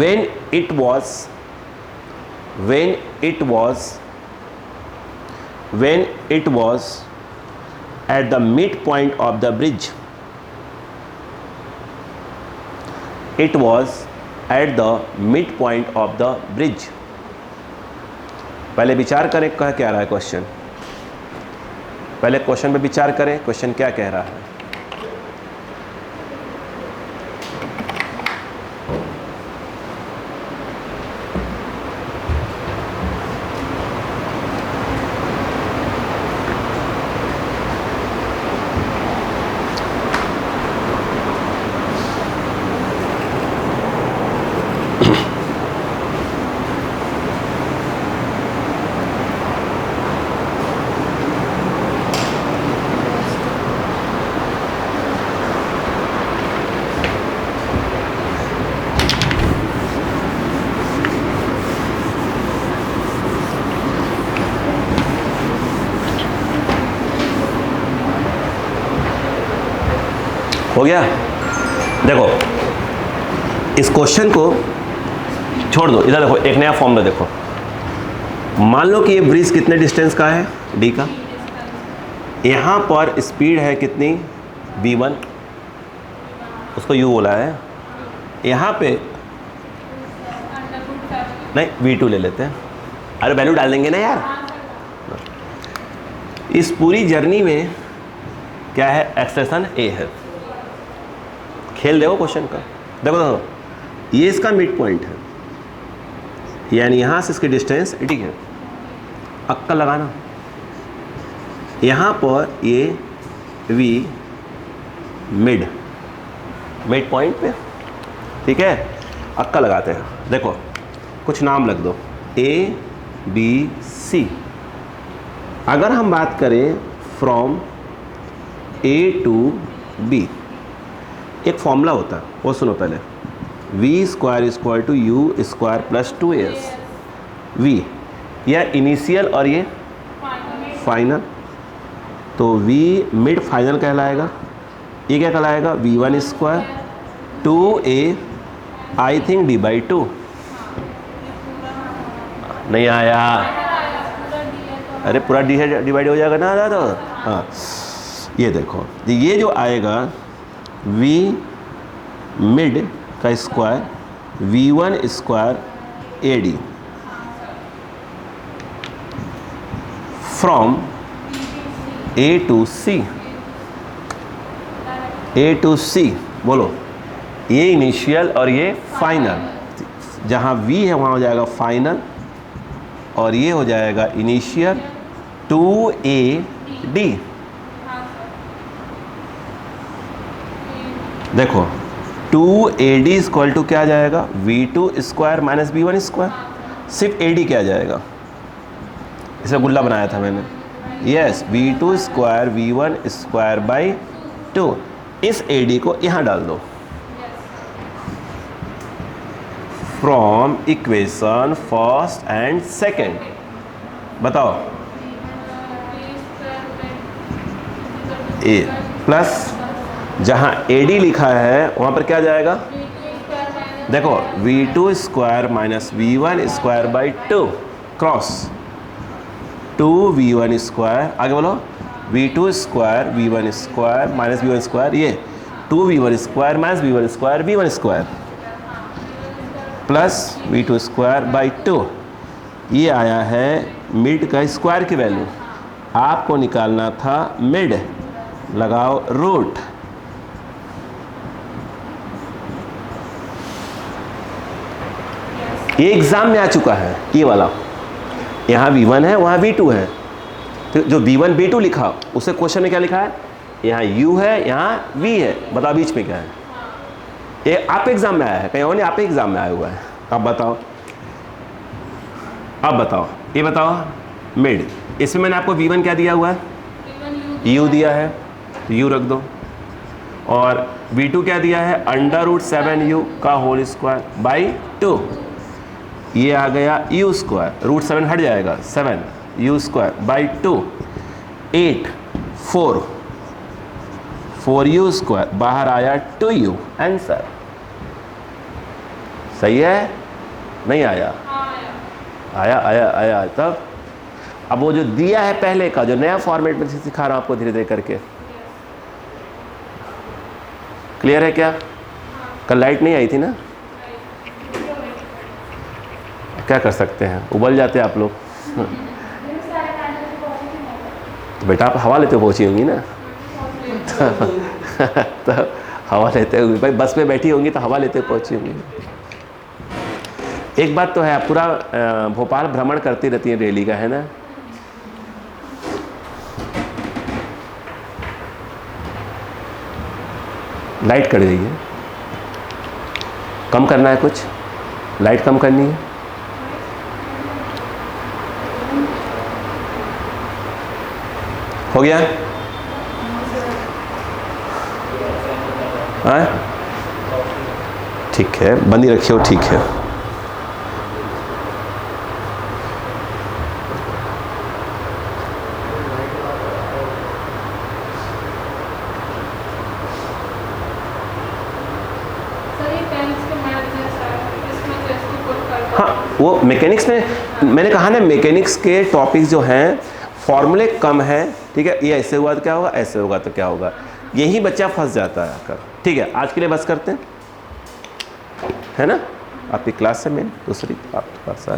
Speaker 1: when it was at the midpoint of the bridge. It was at the midpoint of the bridge. पहले विचार करें क्या रहा है question, पहले question पे विचार करें, क्वेश्चन क्या कह रहा है। हो गया। देखो इस क्वेश्चन को छोड़ दो, इधर देखो एक नया फॉर्मूला देखो। मान लो कि ये ब्रिज कितने डिस्टेंस का है, डी का। यहाँ पर स्पीड है कितनी, v1, उसको u बोला है। यहाँ पे नहीं v2 ले लेते हैं, अरे वैल्यू डाल देंगे ना यार। इस पूरी जर्नी में क्या है, एक्सेलेरेशन a है। खेल देखो क्वेश्चन का, देखो ये इसका मिड पॉइंट है, यानी यहाँ से इसकी डिस्टेंस ठीक है, अक्का लगाना। यहाँ पर ये v मिड पॉइंट पे, ठीक है, अक्का लगाते हैं। देखो कुछ नाम लग दो, A B C। अगर हम बात करें फ्रॉम A टू B, एक फॉर्मूला होता है, वो सुनो पहले, v² = u² + 2as। v यह इनिशियल और ये फाइनल, तो v मिड फाइनल कहलाएगा। ये क्या कहलाएगा, v1² 2a I think d/2। नहीं आया, अरे पूरा डिवाइड हो जाएगा ना तो हाँ। ये देखो ये जो आएगा v मिड का square v1² AD from A to C। बोलो, ये इनिशियल और ये फाइनल, जहाँ v है वहाँ हो जाएगा फाइनल और ये हो जाएगा इनिशियल 2AD। देखो 2AD = क्या आ जाएगा, v2² - v1²। सिर्फ AD क्या आ जाएगा, इसे गुल्ला बनाया था मैंने, यस, v2² v1²/2। इस AD को यहाँ डाल दो from equation first and second. बताओ, ए प्लस जहाँ AD लिखा है वहाँ पर क्या जाएगा, देखो v2² - v1²/2 क्रॉस 2v1², आगे बोलो v2² v1² - v1², ये 2v1² - v1² प्लस v2²/2। ये आया है मिड का स्क्वायर की वैल्यू, आपको निकालना था मिड, लगाओ रूट। ये एग्जाम में आ चुका है, ये वाला, यहाँ v1 है वहाँ v2 है, तो जो v1 v2 लिखा उसे क्वेश्चन में क्या लिखा है, यहाँ u है यहाँ v है, बताओ बीच में क्या है, ये आप एग्जाम में आया है, कहीं और नहीं, आप एग्जाम में आया हुआ है। अब बताओ, अब बताओ, ये बताओ मिड, इसमें मैंने आपको v1 क्या दिया हुआ है, u दिया है, तो u रख दो, और v2 क्या दिया है, √7u का होल स्क्वायर बाई 2, ये आ गया u स्क्वायर, √7 हट जाएगा, 7u square by 2, 8 4u square, बाहर आया 2u, आंसर। सही है, नहीं आया, आया आया आया। तब अब वो जो दिया है पहले का, जो नया फॉर्मेट में सिखा रहा हूं आपको धीरे धीरे करके, क्लियर है क्या? कल लाइट नहीं आई थी ना, क्या कर सकते हैं, उबल जाते हैं आप लोग। तो बेटा आप हवा लेते पहुंची होंगी ना। तो हवा लेते हुए भाई बस में बैठी होंगी तो हवा लेते पहुंची होंगी। एक बात तो है, आप पूरा भोपाल भ्रमण करती रहती है डेली का, है ना। लाइट कट गई है, कम करना है कुछ, लाइट कम करनी है। हो गया? हाँ ठीक है, बंदी रखिए, ठीक है। हाँ वो मैकेनिक्स में मैंने कहा ना, मैकेनिक्स के टॉपिक्स जो हैं फॉर्मूले कम है, ठीक है। ये ऐसे हुआ तो क्या होगा, ऐसे होगा तो क्या होगा, यही बच्चा फंस जाता है आकर। ठीक है, आज के लिए बस करते हैं, है ना। आपकी क्लास है मेन दूसरी, आपके पास आ